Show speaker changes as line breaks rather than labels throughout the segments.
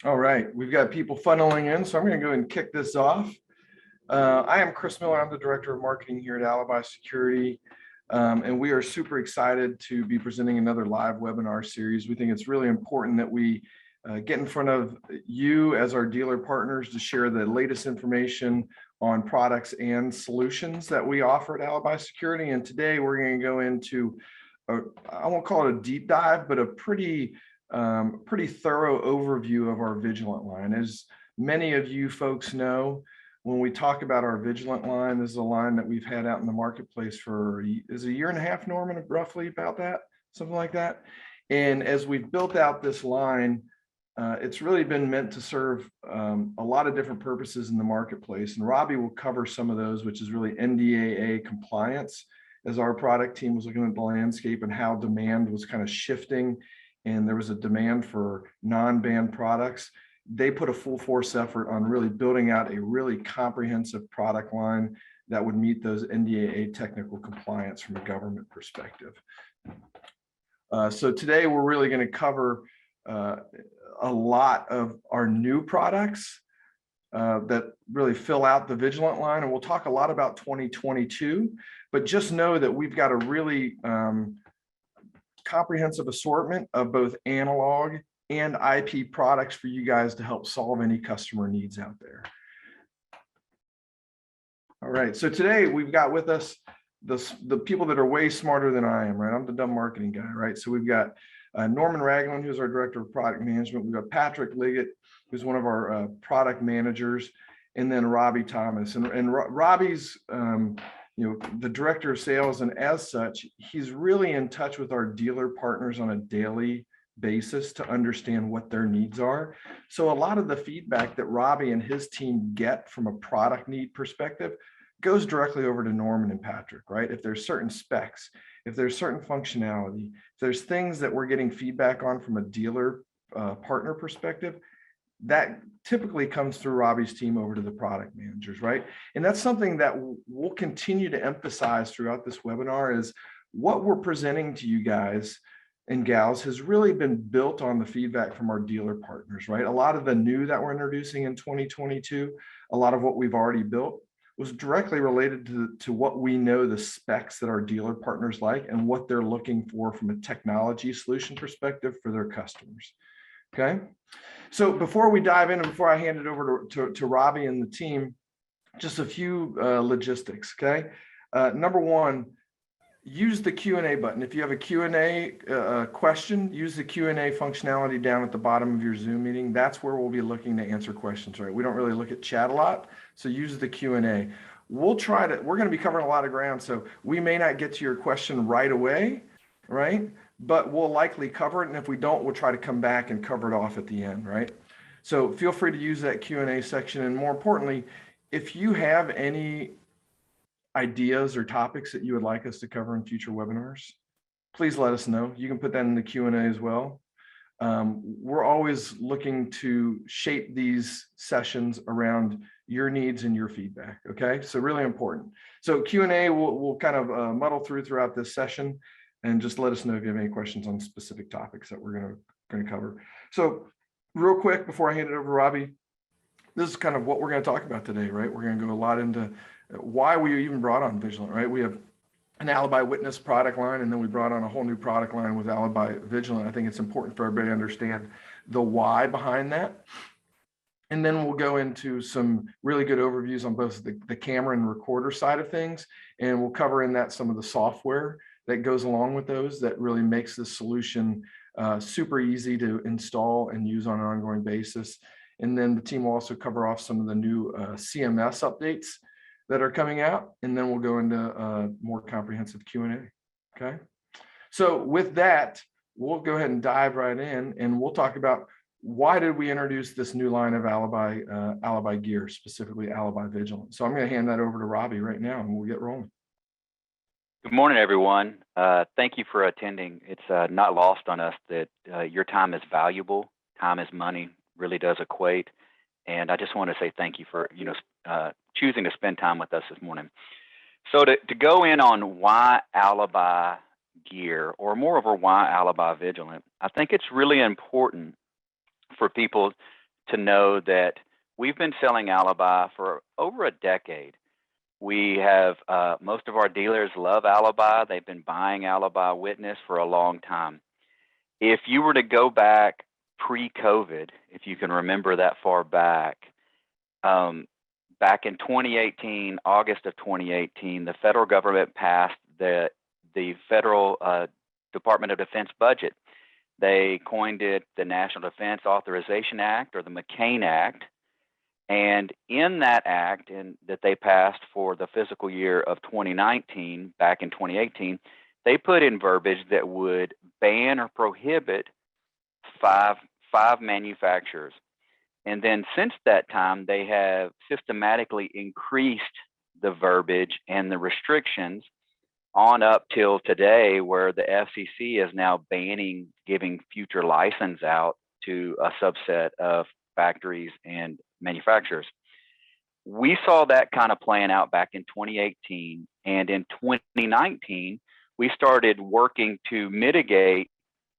All right, we've got people funneling in, so I'm going to go ahead and kick this off. I am Chris Miller. I'm the Director of Marketing here at Alibi Security, and we are super excited to be presenting another live webinar series. We think it's really important that we get in front of you as our dealer partners to share the latest information on products and solutions that we offer at Alibi Security. And today we're going to go into, I won't call it a deep dive, but a pretty thorough overview of our Vigilant line. As many of you folks know, when we talk about our Vigilant line, this is a line that we've had out in the marketplace for, is it a year and a half, Norman, roughly about that, something like that. And as we've built out this line, it's really been meant to serve a lot of different purposes in the marketplace. And Robbie will cover some of those, which is really NDAA compliance, as our product team was looking at the landscape and how demand was kind of shifting. And there was a demand for non-banned products. They put a full force effort on really building out a really comprehensive product line that would meet those NDAA technical compliance from a government perspective. So today we're really going to cover a lot of our new products that really fill out the Vigilant line. And we'll talk a lot about 2022, but just know that we've got a really comprehensive assortment of both analog and IP products for you guys to help solve any customer needs out there. All right, so today we've got with us the people that are way smarter than I am, right? I'm the dumb marketing guy, right? So we've got Norman Ragland, who's our Director of Product Management. We've got Patrick Liggett, who's one of our product managers, and then Robbie Thomas. And Robbie's the Director of Sales, and as such, he's really in touch with our dealer partners on a daily basis to understand what their needs are. So a lot of the feedback that Robbie and his team get from a product need perspective goes directly over to Norman and Patrick, right? If there's certain specs, if there's certain functionality, if there's things that we're getting feedback on from a dealer partner perspective, that typically comes through Robbie's team over to the product managers, right? And that's something that we'll continue to emphasize throughout this webinar, is what we're presenting to you guys and gals has really been built on the feedback from our dealer partners, right? A lot of the new that we're introducing in 2022, a lot of what we've already built was directly related to what we know the specs that our dealer partners like and what they're looking for from a technology solution perspective for their customers, okay? So before we dive in and before I hand it over to Robbie and the team, just a few logistics, okay? Number one, use the Q&A button. If you have a Q&A question, use the Q&A functionality down at the bottom of your Zoom meeting. That's where we'll be looking to answer questions, right? We don't really look at chat a lot, so use the Q&A. We're going to be covering a lot of ground, so we may not get to your question right away, right? But we'll likely cover it, and if we don't, we'll try to come back and cover it off at the end, right? So feel free to use that Q&A section, and more importantly, if you have any ideas or topics that you would like us to cover in future webinars, please let us know. You can put that in the Q&A as well. We're always looking to shape these sessions around your needs and your feedback, okay? So really important. So Q&A we'll kind of muddle throughout this session, and just let us know if you have any questions on specific topics that we're going to cover. So real quick, before I hand it over to Robbie, this is kind of what we're going to talk about today, right? We're going to go a lot into why we even brought on Vigilant, right? We have an Alibi Witness product line, and then we brought on a whole new product line with Alibi Vigilant. I think it's important for everybody to understand the why behind that. And then we'll go into some really good overviews on both the camera and recorder side of things. And we'll cover in that some of the software that goes along with those that really makes this solution super easy to install and use on an ongoing basis. And then the team will also cover off some of the new CMS updates that are coming out. And then we'll go into more comprehensive Q&A, okay? So with that, we'll go ahead and dive right in, and we'll talk about why did we introduce this new line of Alibi gear, specifically Alibi Vigilant. So I'm going to hand that over to Robbie right now, and we'll get rolling.
Good morning, everyone. Thank you for attending. It's not lost on us that your time is valuable. Time is money, really does equate. And I just want to say thank you for choosing to spend time with us this morning. So to go in on why Alibi gear, or more of a why Alibi Vigilant, I think it's really important for people to know that we've been selling Alibi for over a decade. We have, most of our dealers love Alibi. They've been buying Alibi Witness for a long time. If you were to go back pre-COVID, if you can remember that far back, back in 2018, August of 2018, the federal government passed the federal Department of Defense budget. They coined it the National Defense Authorization Act, or the McCain Act. And in that act that they passed for the fiscal year of 2019, back in 2018, they put in verbiage that would ban or prohibit five manufacturers. And then since that time, they have systematically increased the verbiage and the restrictions on up till today, where the FCC is now banning giving future license out to a subset of factories and manufacturers. We saw that kind of playing out back in 2018, and in 2019, we started working to mitigate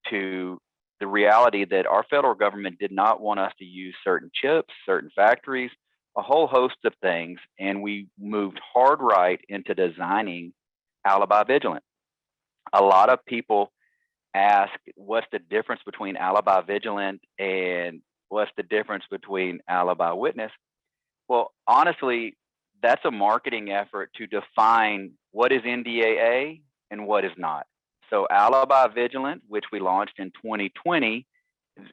to the reality that our federal government did not want us to use certain chips, certain factories, a whole host of things, and we moved hard right into designing Alibi Vigilant. A lot of people ask, what's the difference between Alibi Vigilant and what's the difference between Alibi Witness? Well, honestly, that's a marketing effort to define what is NDAA and what is not. So Alibi Vigilant, which we launched in 2020,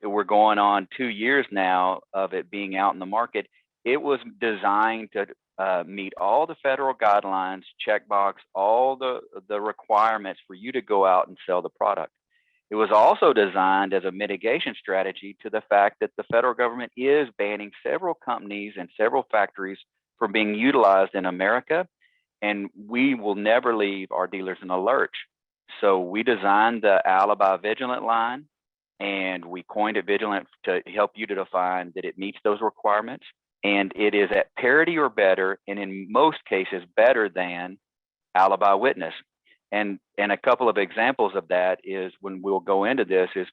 we're going on 2 years now of it being out in the market. It was designed to meet all the federal guidelines, checkbox, all the requirements for you to go out and sell the product. It was also designed as a mitigation strategy to the fact that the federal government is banning several companies and several factories from being utilized in America, and we will never leave our dealers in a lurch. So we designed the Alibi Vigilant line, and we coined it Vigilant to help you to define that it meets those requirements, and it is at parity or better, and in most cases better than Alibi Witness. And a couple of examples of that is, when we'll go into this, is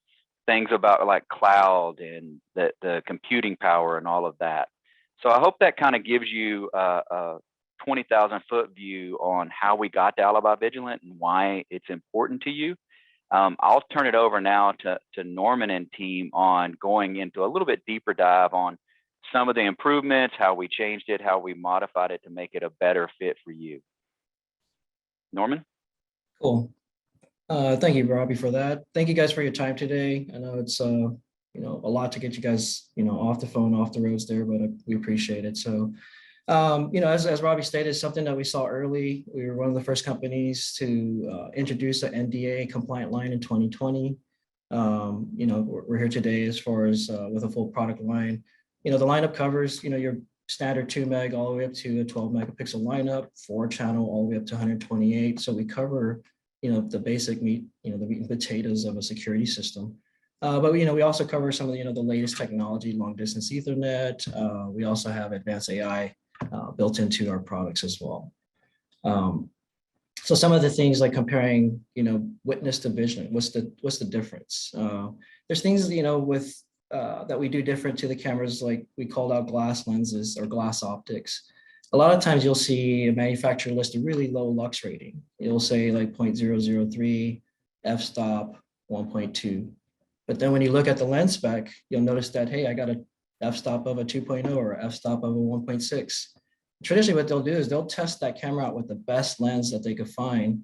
things about like cloud and the computing power and all of that. So I hope that kind of gives you a 20,000 foot view on how we got to Alibi Vigilant and why it's important to you. I'll turn it over now to Norman and team on going into a little bit deeper dive on some of the improvements, how we changed it, how we modified it to make it a better fit for you. Norman?
Cool. Thank you, Robbie, for that. Thank you guys for your time today. I know it's a lot to get you guys off the phone, off the roads there, but we appreciate it. So as Robbie stated, something that we saw early. We were one of the first companies to introduce an NDA compliant line in 2020. We're here today as far as with a full product line. The lineup covers your standard 2 meg all the way up to a 12 megapixel lineup, 4-channel all the way up to 128. So we cover the basic meat, the meat and potatoes of a security system. But we also cover some of the latest technology, long distance Ethernet. We also have advanced AI built into our products as well. So some of the things like comparing Witness to Vigilant, what's the difference? There's things with that we do different to the cameras, like we called out glass lenses or glass optics. A lot of times you'll see a manufacturer list a really low lux rating. It'll say like 0.003, f-stop 1.2. But then when you look at the lens spec, you'll notice that, hey, I got a f-stop of a 2.0 or f-stop of a 1.6. Traditionally, what they'll do is they'll test that camera out with the best lens that they could find.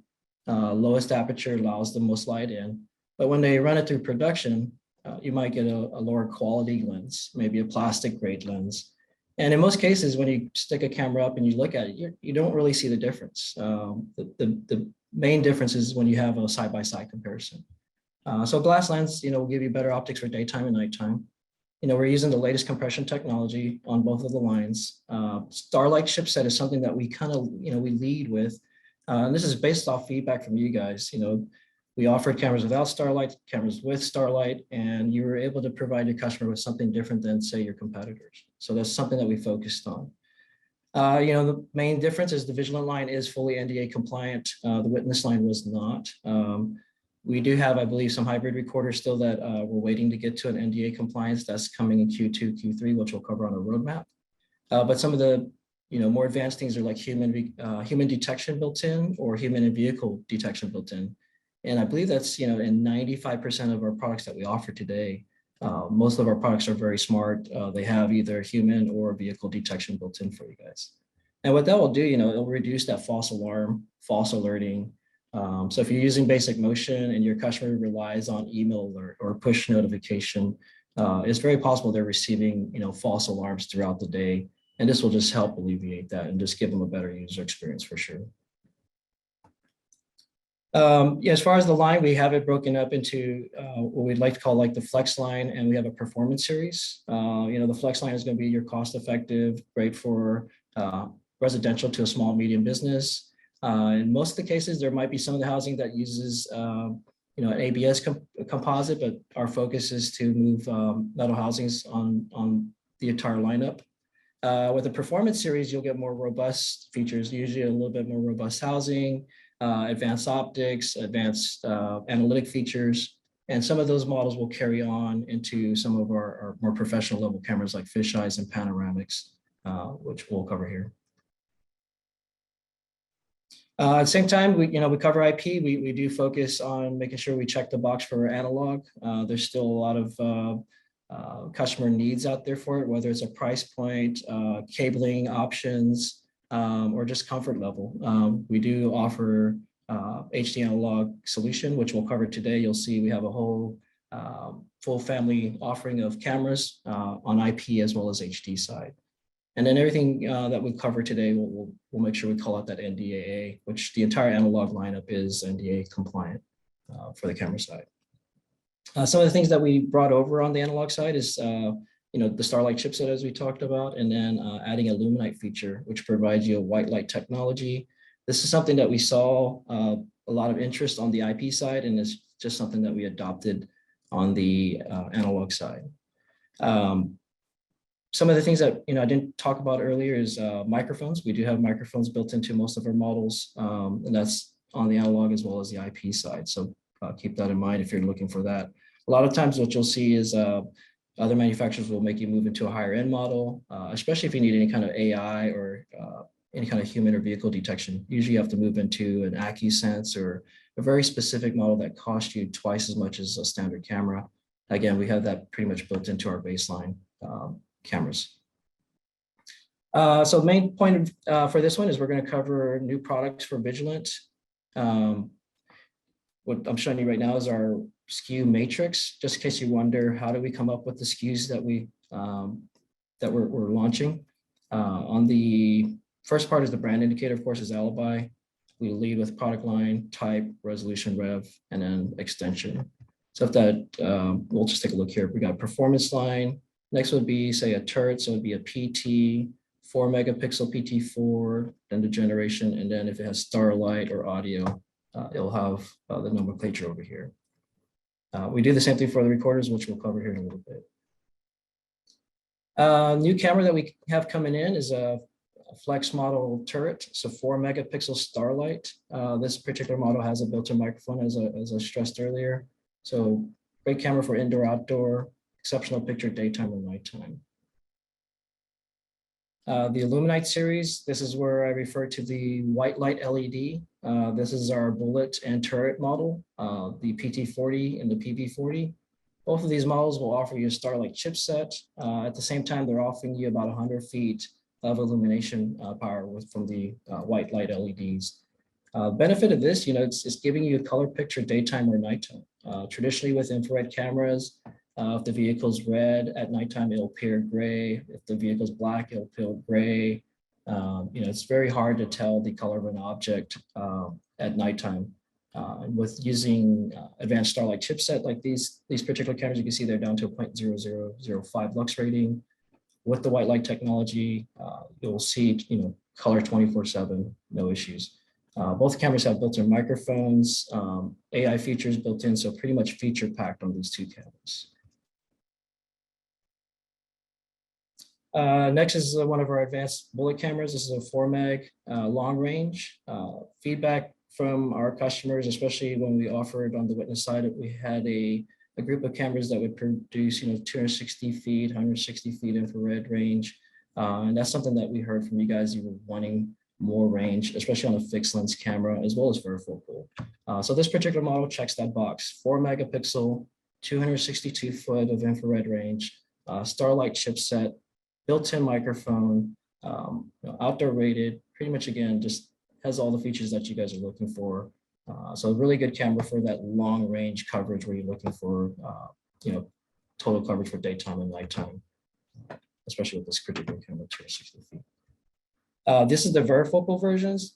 Lowest aperture allows the most light in. But when they run it through production, you might get a lower quality lens, maybe a plastic grade lens. And in most cases, when you stick a camera up and you look at it, you don't really see the difference. The main difference is when you have a side-by-side comparison. So glass lens, will give you better optics for daytime and nighttime. We're using the latest compression technology on both of the lines. Starlight chipset is something that we kind of, we lead with. And this is based off feedback from you guys. We offered cameras without Starlight, cameras with Starlight, and you were able to provide your customer with something different than, say, your competitors. So that's something that we focused on. The main difference is the Vigilant line is fully NDA compliant. The Witness line was not. We do have, I believe, some hybrid recorders still that we're waiting to get to an NDA compliance. That's coming in Q2, Q3, which we'll cover on a roadmap. But some of the more advanced things are like human detection built in or human and vehicle detection built in. And I believe that's in 95% of our products that we offer today. Most of our products are very smart. They have either human or vehicle detection built in for you guys. And what that will do, it'll reduce that false alarm, false alerting. So if you're using basic motion and your customer relies on email alert or push notification, it's very possible they're receiving false alarms throughout the day. And this will just help alleviate that and just give them a better user experience for sure. Yeah, as far as the line, we have it broken up into what we'd like to call like the flex line, and we have a performance series. The flex line is going to be your cost effective, great for residential to a small medium business. In most of the cases, there might be some of the housing that uses an ABS composite, but our focus is to move metal housings on the entire lineup. With the performance series, you'll get more robust features, usually a little bit more robust housing, advanced optics, advanced analytic features. And some of those models will carry on into some of our more professional level cameras like fisheyes and panoramics, which we'll cover here. At the same time, we cover IP. We do focus on making sure we check the box for analog. There's still a lot of customer needs out there for it, whether it's a price point, cabling options, or just comfort level. We do offer HD analog solution, which we'll cover today. You'll see we have a whole full family offering of cameras on IP as well as HD side. And then everything that we cover today, we'll make sure we call out that NDAA, which the entire analog lineup is NDA compliant for the camera side. Some of the things that we brought over on the analog side is, the Starlight chipset, as we talked about, and then adding a Luminite feature, which provides you a white light technology. This is something that we saw a lot of interest on the IP side, and it's just something that we adopted on the analog side. Some of the things that I didn't talk about earlier is microphones. We do have microphones built into most of our models, and that's on the analog as well as the IP side. So keep that in mind if you're looking for that. A lot of times what you'll see is other manufacturers will make you move into a higher end model, especially if you need any kind of AI or any kind of human or vehicle detection. Usually you have to move into an AccuSense or a very specific model that costs you twice as much as a standard camera. Again, we have that pretty much built into our baseline cameras. So the main point for this one is we're going to cover new products for Vigilant. What I'm showing you right now is our SKU matrix, just in case you wonder, how do we come up with the SKUs that we're launching? On the first part is the brand indicator, of course, is Alibi. We lead with product line, type, resolution, rev, and then extension. So if that, we'll just take a look here. We got performance line. Next would be, say, a turret. So it'd be a PT, 4 megapixel PT4, then the generation. And then if it has Starlight or audio, it'll have the nomenclature over here. We do the same thing for the recorders, which we'll cover here in a little bit. New camera that we have coming in is a flex model turret. So 4 megapixel Starlight. This particular model has a built-in microphone, as I stressed earlier. So great camera for indoor, outdoor, exceptional picture, daytime and nighttime. The Illuminite series, this is where I refer to the white light LED. This is our bullet and turret model, the PT40 and the PV40. Both of these models will offer you a Starlight chipset. At the same time, they're offering you about 100 feet of illumination power from the white light LEDs. Benefit of this, it's giving you a color picture daytime or nighttime. Traditionally with infrared cameras, if the vehicle's red at nighttime, it'll appear gray. If the vehicle's black, it'll appear gray. It's very hard to tell the color of an object at nighttime. With using advanced Starlight chipset like these particular cameras, you can see they're down to a 0.0005 lux rating. With the white light technology, you'll see color 24/7, no issues. Both cameras have built-in microphones, AI features built in, so pretty much feature packed on these two cameras. Next is one of our advanced bullet cameras. This is a 4 meg long range. Feedback from our customers, especially when we offered on the witness side, we had a group of cameras that would produce, 260 feet, 160 feet infrared range. And that's something that we heard from you guys. You were wanting more range, especially on a fixed lens camera, as well as varifocal. So this particular model checks that box: 4 megapixel, 262 foot of infrared range, Starlight chipset, built-in microphone, outdoor rated, pretty much, again, just has all the features that you guys are looking for. So a really good camera for that long range coverage where you're looking for, total coverage for daytime and nighttime, especially with this particular camera, 260 feet. This is the varifocal versions,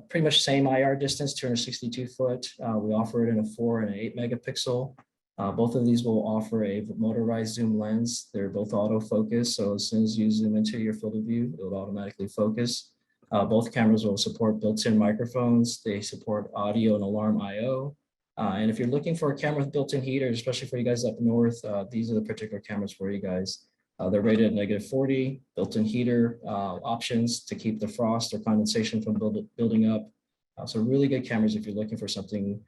pretty much same IR distance, 262 foot. We offer it in a 4 and an 8 megapixel. Both of these will offer a motorized zoom lens. They're both autofocus, so as soon as you zoom into your field of view, it will automatically focus. Both cameras will support built-in microphones. They support audio and alarm I/O. And if you're looking for a camera with built-in heaters, especially for you guys up north, these are the particular cameras for you guys. They're rated at -40, built-in heater options to keep the frost or condensation from building up. So really good cameras if you're looking for something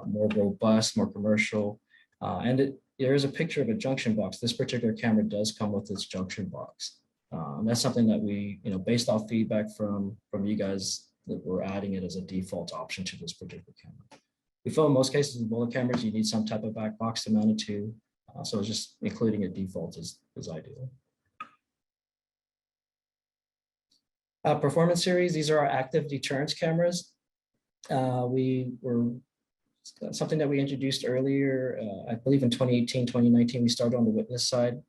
more robust, more commercial. And there is a picture of a junction box. This particular camera does come with this junction box. And that's something that we, based off feedback from you guys, that we're adding it as a default option to this particular camera. We feel in most cases with bullet cameras, you need some type of back box to mount it to. So just including a default is ideal. Performance series, these are our active deterrence cameras. Something that we introduced earlier, I believe in 2018, 2019, we started on the witness side.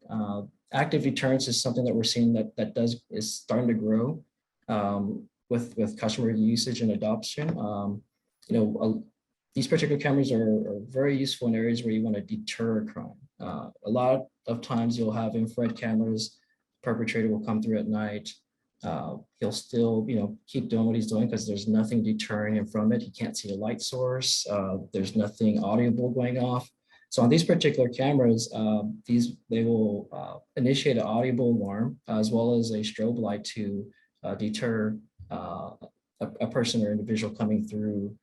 Active deterrence is something that we're seeing that is starting to grow with customer usage and adoption. These particular cameras are very useful in areas where you want to deter crime. A lot of times you'll have infrared cameras, perpetrator will come through at night. He'll still, keep doing what he's doing because there's nothing deterring him from it. He can't see a light source. There's nothing audible going off. So on these particular cameras, they will initiate an audible alarm as well as a strobe light to deter a person or individual coming through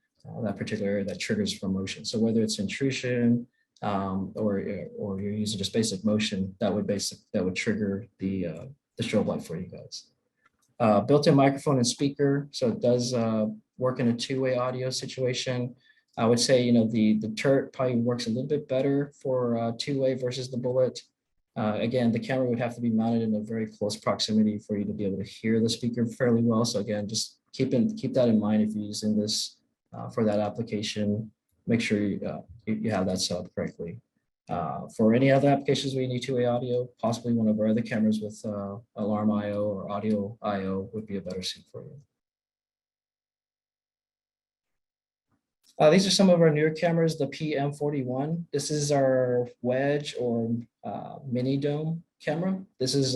that particular area that triggers for motion. So whether it's intrusion or you're using just basic motion, that would trigger the strobe light for you guys. Built-in microphone and speaker, so it does work in a two-way audio situation. I would say, the turret probably works a little bit better for two-way versus the bullet. Again, the camera would have to be mounted in a very close proximity for you to be able to hear the speaker fairly well. So again, just keep that in mind if you're using this for that application. Make sure you have that set up correctly. For any other applications where you need two-way audio, possibly one of our other cameras with alarm I/O or audio I/O would be a better suit for you. These are some of our newer cameras, the PM41. This is our wedge or mini dome camera. This is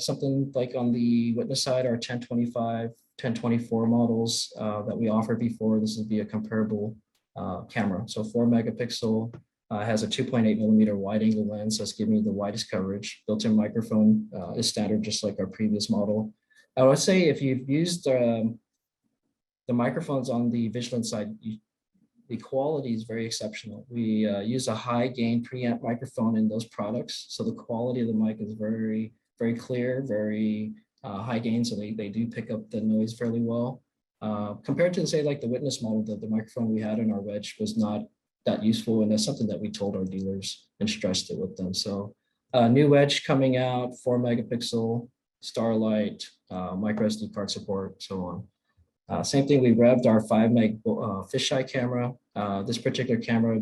something like on the witness side, our 1025, 1024 models that we offered before. This would be a comparable camera. So 4 megapixel, has a 2.8 millimeter wide angle lens. So it's giving you the widest coverage. Built-in microphone is standard, just like our previous model. I would say if you've used the microphones on the Vigilant side, the quality is very exceptional. We use a high gain preamp microphone in those products. So the quality of the mic is very, very clear, very high gain. So they do pick up the noise fairly well. Compared to, say, like the witness model, the microphone we had in our wedge was not that useful. And that's something that we told our dealers and stressed it with them. So new wedge coming out, 4 megapixel, Starlight, micro SD card support, so on. Same thing, we revved our 5 meg fisheye camera. This particular camera,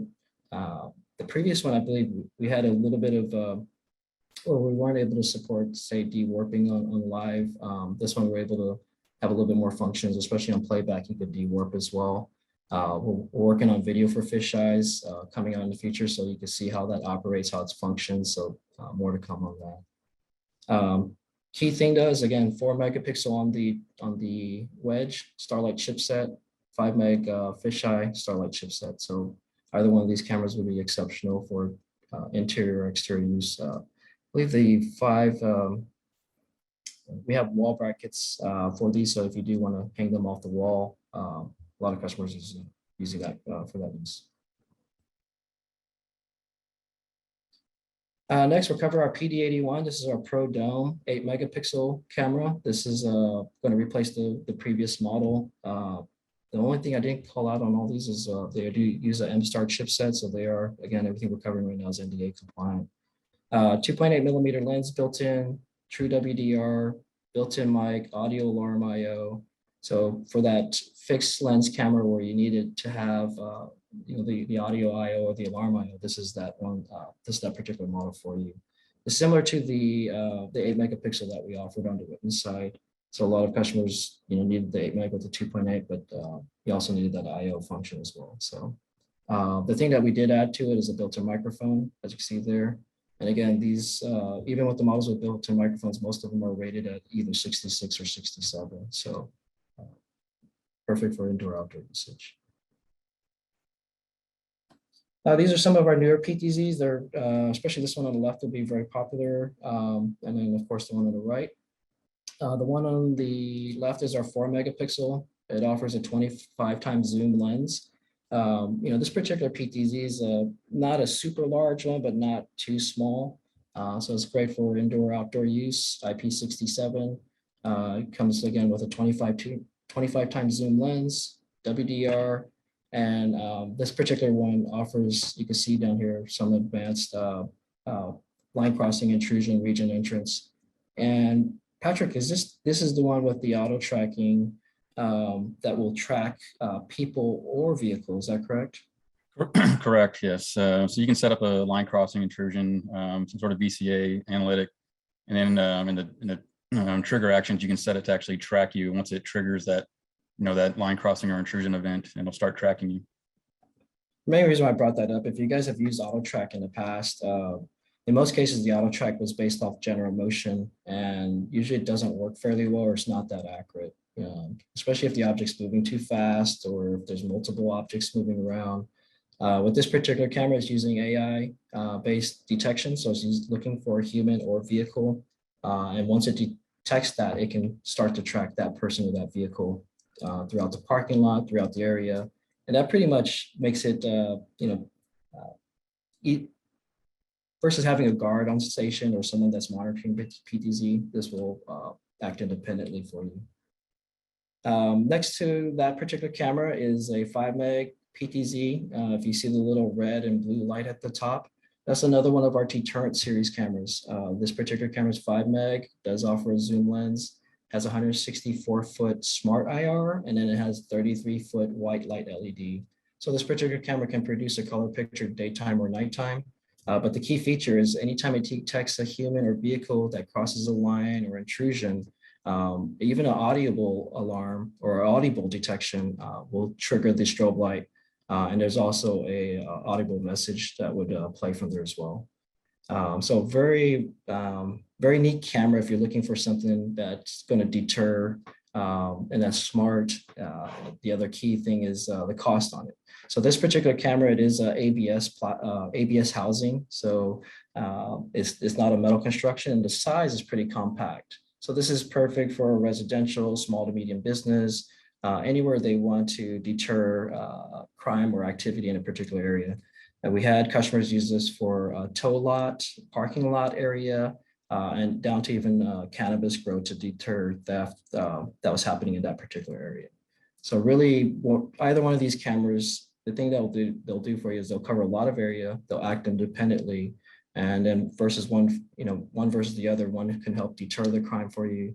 the previous one, I believe we had a little bit of, or we weren't able to support, say, de-warping on live. This one we were able to have a little bit more functions, especially on playback, you could de-warp as well. We're working on video for fisheyes coming out in the future, so you can see how that operates, how it's functions. So more to come on that. Key thing does, again, 4 megapixel on the wedge, Starlight chipset, 5 meg fisheye, Starlight chipset. So either one of these cameras would be exceptional for interior or exterior use. I believe the 5, we have wall brackets for these. So if you do want to hang them off the wall, a lot of customers using that for that use. Next, we'll cover our PD81. This is our Pro Dome 8 megapixel camera. This is going to replace the previous model. The only thing I didn't call out on all these is they do use an M-Star chipset. So they are, again, everything we're covering right now is NDA compliant. 2.8 millimeter lens built in, true WDR, built-in mic, audio alarm IO. So for that fixed lens camera where you needed to have the audio IO or the alarm IO, this is that one. This is that particular model for you. It's similar to the 8 megapixel that we offered on the witness side. So a lot of customers needed the 8 meg with the 2.8, but you also needed that IO function as well. So the thing that we did add to it is a built-in microphone, as you can see there. And again, these even with the models with built-in microphones, most of them are rated at either 66 or 67. So perfect for indoor-outdoor usage. These are some of our newer PTZs. They're especially this one on the left will be very popular, and then of course the one on the right. The one on the left is our 4 megapixel. It offers a 25 times zoom lens. This particular PTZ is not a super large one, but not too small. So it's great for indoor outdoor use. IP67. It comes again with a 25 times zoom lens, WDR. And this particular one offers, you can see down here, some advanced line crossing intrusion region entrance. And Patrick, this is the one with the auto tracking that will track people or vehicles, is that correct?
Correct, yes. So you can set up a line crossing intrusion, some sort of VCA analytic, and then in the trigger actions, you can set it to actually track you once it triggers that that line crossing or intrusion event, and it'll start tracking you.
The main reason why I brought that up, if you guys have used auto track in the past, in most cases, the auto track was based off general motion, and usually it doesn't work fairly well, or it's not that accurate, especially if the object's moving too fast or if there's multiple objects moving around. With this particular camera, it's using AI-based detection, so it's looking for a human or vehicle, and once it detects that, it can start to track that person or that vehicle throughout the parking lot, throughout the area. And that pretty much makes it, versus having a guard on station or someone that's monitoring PTZ, this will act independently for you. Next to that particular camera is a 5 meg PTZ. If you see the little red and blue light at the top, that's another one of our Deterrent series cameras. This particular camera is 5 meg, does offer a zoom lens, has 164-foot smart IR, and then it has 33-foot white light LED. So this particular camera can produce a color picture daytime or nighttime. But the key feature is anytime it detects a human or vehicle that crosses a line or intrusion, even an audible alarm or audible detection will trigger the strobe light. And there's also a audible message that would play from there as well. So very neat camera if you're looking for something that's going to deter and that's smart. The other key thing is the cost on it. So this particular camera, it is ABS housing. So it's not a metal construction, and the size is pretty compact. So this is perfect for a residential, small to medium business, anywhere they want to deter crime or activity in a particular area. And we had customers use this for tow lot, parking lot area, and down to even cannabis grow to deter theft that was happening in that particular area. So really, either one of these cameras, the thing they'll do for you is they'll cover a lot of area, they'll act independently, and then versus one versus the other, one can help deter the crime for you,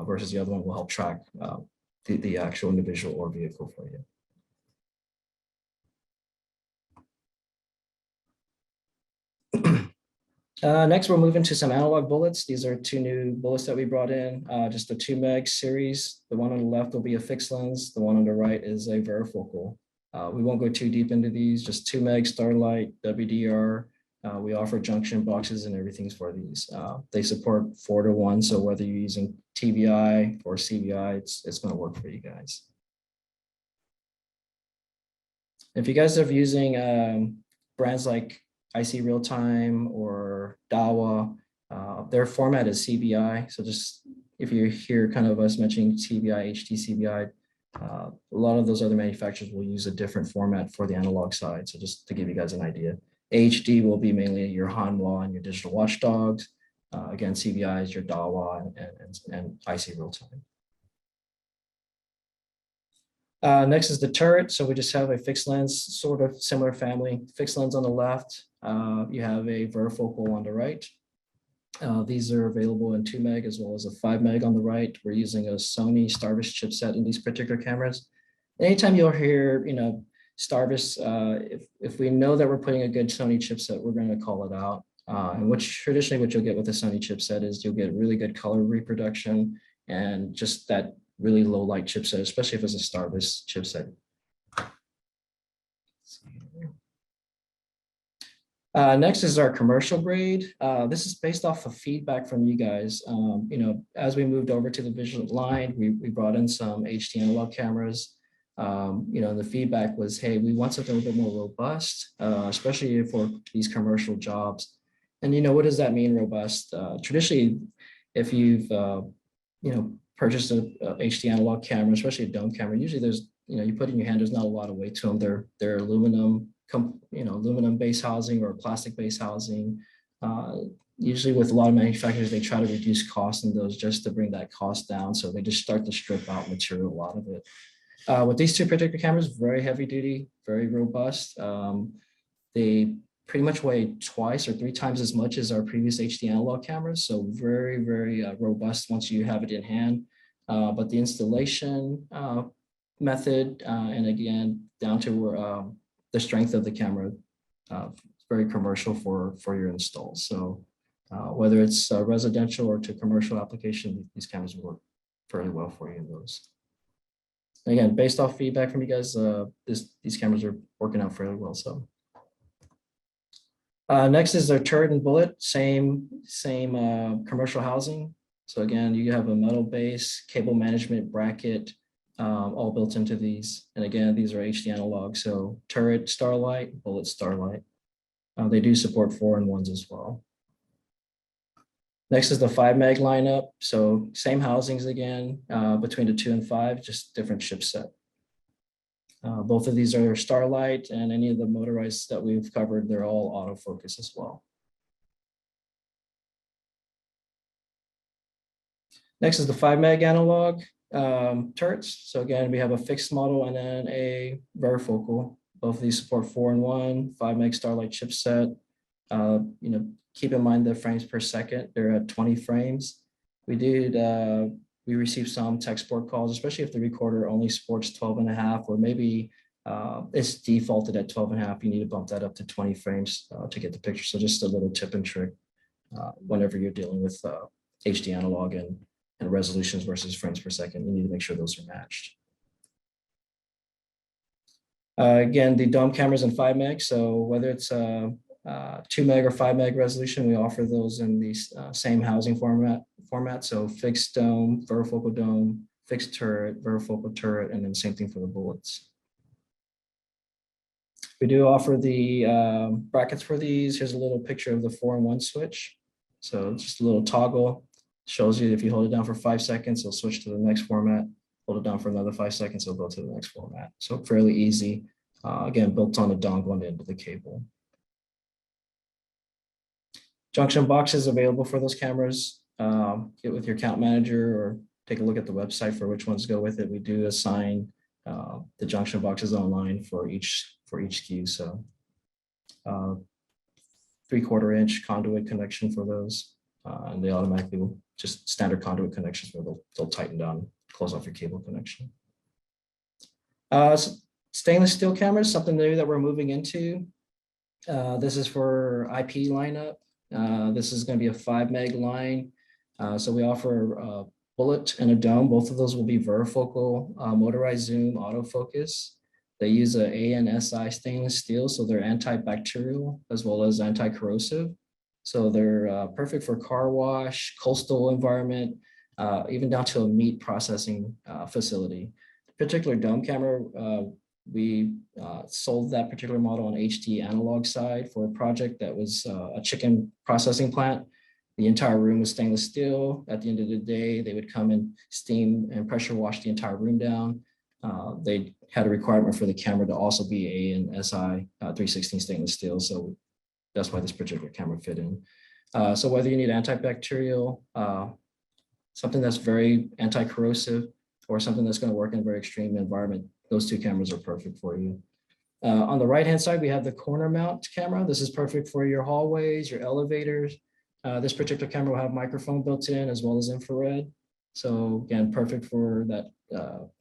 versus the other one will help track the actual individual or vehicle for you. Next, we're moving to some analog bullets. These are two new bullets that we brought in, just the 2 meg series. The one on the left will be a fixed lens. The one on the right is a varifocal. We won't go too deep into these, just 2 meg Starlight, WDR. We offer junction boxes and everything for these. They support 4:1, so whether you're using TVI or CVI, it's going to work for you guys. If you guys are using brands like IC Realtime or Dawa, their format is CBI. So just if you hear kind of us mentioning TVI, HT CBI, A lot of those other manufacturers will use a different format for the analog side. So just to give you guys an idea, HD will be mainly your Hanwha and your digital watchdogs. Again, CVI is your Dahua and IC real time. Next is the turret. So we just have a fixed lens, sort of similar family. Fixed lens on the left. You have a varifocal on the right. These are available in 2 meg as well as a 5 meg on the right. We're using a Sony Starvis chipset in these particular cameras. Anytime you'll hear, Starvis, if we know that we're putting a good Sony chipset, we're going to call it out. And traditionally what you'll get with a Sony chipset is you'll get really good color reproduction and just that really low light chipset, especially if it's a Starvis chipset. Next is our commercial grade. This is based off of feedback from you guys. As we moved over to the Vigilant line, we brought in some HD analog cameras. The feedback was, hey, we want something a little bit more robust, especially for these commercial jobs. And what does that mean, robust? Traditionally, if you've purchased a HD analog camera, especially a dome camera, usually there's you put it in your hand, there's not a lot of weight to them. They're aluminum, aluminum base housing or plastic base housing. Usually with a lot of manufacturers, they try to reduce costs in those just to bring that cost down. So they just start to strip out material, a lot of it. With these two particular cameras, very heavy duty, very robust. They pretty much weigh twice or 3 times as much as our previous HD analog cameras. So very, very robust once you have it in hand. But the installation method, and again, down to the strength of the camera, very commercial for your install. So whether it's residential or to commercial application, these cameras work fairly well for you in those. Again, based off feedback from you guys, these cameras are working out fairly well. So next is their turret and bullet, same commercial housing. So again, you have a metal base, cable management bracket, all built into these. And again, these are HD analog. So turret Starlight, bullet Starlight. They do support 4-in-1s as well. Next is the 5 meg lineup. So same housings again, between the 2 and 5, just different chipset. Both of these are Starlight, and any of the motorized that we've covered, they're all autofocus as well. Next is the 5 meg analog turrets. So again, we have a fixed model and then a varifocal. Both of these support 4-in-1, 5 meg Starlight chipset. Keep in mind the frames per second, they're at 20 frames. We received some tech support calls, especially if the recorder only supports 12.5, or maybe it's defaulted at 12.5. You need to bump that up to 20 frames to get the picture. So just a little tip and trick whenever you're dealing with HD analog and resolutions versus frames per second, you need to make sure those are matched. Again, the dome cameras in 5 meg. So whether it's 2 meg or 5 meg resolution, we offer those in the same housing format. So fixed dome, varifocal dome, fixed turret, varifocal turret, and then same thing for the bullets. We do offer the brackets for these. Here's a little picture of the 4-in-1 switch. So just a little toggle. Shows you if you hold it down for 5 seconds, it'll switch to the next format. Hold it down for another 5 seconds, it'll go to the next format. So fairly easy. Again, built on a dongle on the end of the cable. Junction boxes available for those cameras. Get with your account manager or take a look at the website for which ones go with it. We do assign the junction boxes online for each SKU. So 3/4 inch conduit connection for those. And they automatically will just standard conduit connections where they'll tighten down, close off your cable connection. Stainless steel cameras, something new that we're moving into. This is for IP lineup. This is going to be a 5 meg line. So we offer a bullet and a dome. Both of those will be varifocal, motorized zoom, autofocus. They use a ANSI stainless steel, so they're antibacterial as well as anti-corrosive. So they're perfect for car wash, coastal environment, even down to a meat processing facility. The particular dome camera, we sold that particular model on HD analog side for a project that was a chicken processing plant. The entire room was stainless steel. At the end of the day, they would come and steam and pressure wash the entire room down. they had a requirement for the camera to also be AN/SI 316 stainless steel. So that's why this particular camera fit in. So whether you need antibacterial, something that's very anti-corrosive, or something that's going to work in a very extreme environment, those two cameras are perfect for you. On the right-hand side, we have the corner mount camera. This is perfect for your hallways, your elevators. This particular camera will have microphone built in as well as infrared. So again, perfect for that,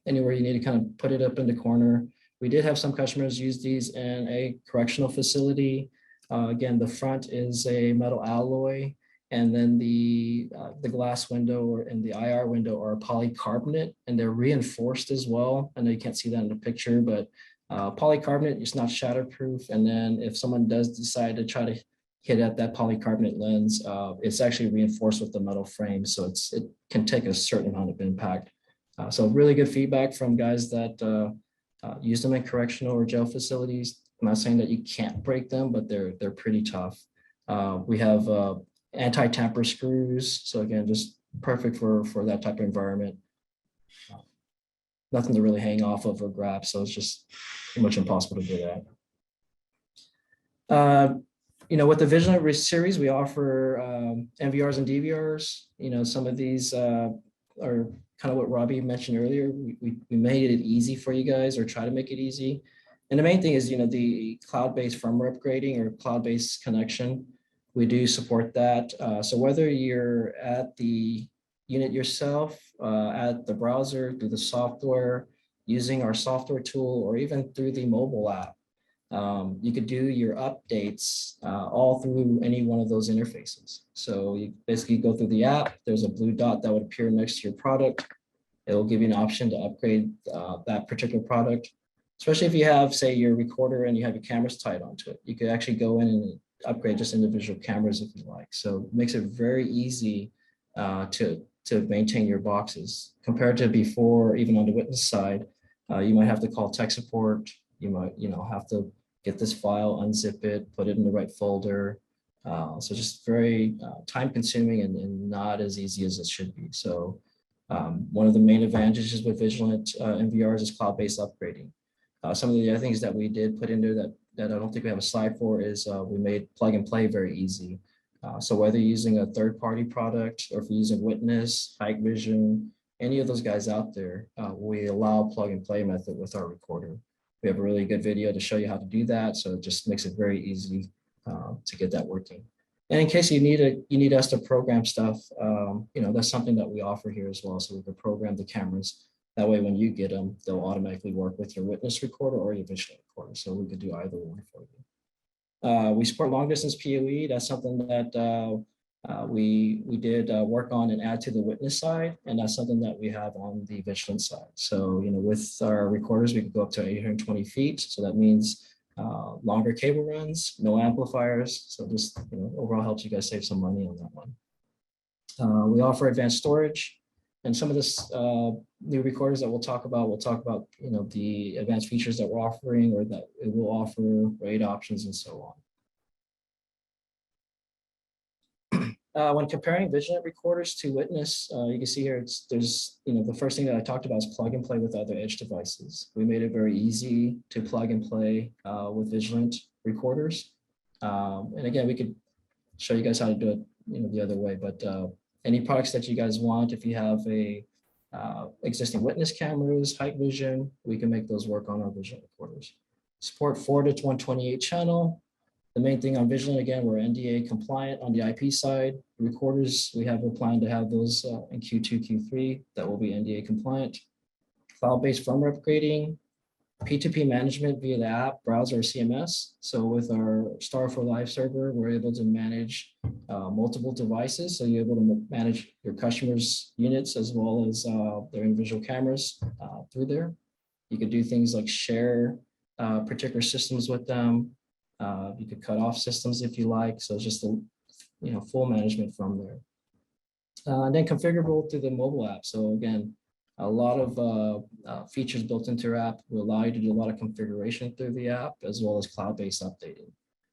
anywhere you need to kind of put it up in the corner. We did have some customers use these in a correctional facility. Again, the front is a metal alloy, and then the glass window and the IR window are polycarbonate, and they're reinforced as well. I know you can't see that in the picture, but polycarbonate is not shatterproof. And then if someone does decide to try to hit at that polycarbonate lens, it's actually reinforced with the metal frame, so it can take a certain amount of impact. So really good feedback from guys that use them in correctional or jail facilities. I'm not saying that you can't break them, but they're pretty tough. We have anti-tamper screws, so again, just perfect for that type of environment. Nothing to really hang off of or grab, so it's just pretty much impossible to do that. With the Vigilant series, we offer NVRs and DVRs. Some of these are kind of what Robbie mentioned earlier. We made it easy for you guys, or try to make it easy. And the main thing is, the cloud-based firmware upgrading or cloud-based connection. We do support that. So whether you're at the unit yourself, at the browser, through the software, using our software tool, or even through the mobile app, you could do your updates all through any one of those interfaces. So you basically go through the app, there's a blue dot that would appear next to your product. It will give you an option to upgrade that particular product, especially if you have, say, your recorder and you have your cameras tied onto it. You could actually go in and upgrade just individual cameras if you like. So it makes it very easy to maintain your boxes compared to before. Even on the witness side, you might have to call tech support. You might, have to get this file, unzip it, put it in the right folder. So just very time consuming and not as easy as it should be. So one of the main advantages with Vigilant NVRs is cloud-based upgrading. Some of the other things that we did put in there that I don't think we have a slide for is we made plug and play very easy. So whether you're using a third-party product, or if you're using Witness, Hikvision, any of those guys out there, we allow plug and play method with our recorder. We have a really good video to show you how to do that. So it just makes it very easy to get that working. And in case you need us to program stuff, that's something that we offer here as well. So we can program the cameras. That way, when you get them, they'll automatically work with your Witness recorder or your Vigilant recorder. So we could do either one for you. We support long distance PoE. That's something that we did work on and add to the Witness side, and that's something that we have on the Vigilant side. So with our recorders, we could go up to 820 feet. So that means longer cable runs, no amplifiers. So this overall helps you guys save some money on that one. We offer advanced storage. And some of this new recorders that we'll talk about the advanced features that we're offering, or that it will offer, rate options, and so on. When comparing Vigilant recorders to Witness, you can see here, there's the first thing that I talked about is plug and play with other edge devices. We made it very easy to plug and play with Vigilant recorders. And again, we could show you guys how to do it the other way, but any products that you guys want, if you have a existing Witness cameras, Hikvision, we can make those work on our Vigilant recorders. Support 4 to 128 channel. The main thing on Vigilant, again, we're NDA compliant on the IP side. Recorders, we have a plan to have those in Q2, Q3 that will be NDA compliant. Cloud-based firmware upgrading, P2P management via the app, browser, or CMS. So with our Star for Live server, we're able to manage multiple devices. So you're able to manage your customers' units as well as their individual cameras through there. You could do things like share particular systems with them. You could cut off systems if you like. So it's just full management from there. And then configurable through the mobile app. So again, a lot of features built into your app will allow you to do a lot of configuration through the app, as well as cloud-based updating.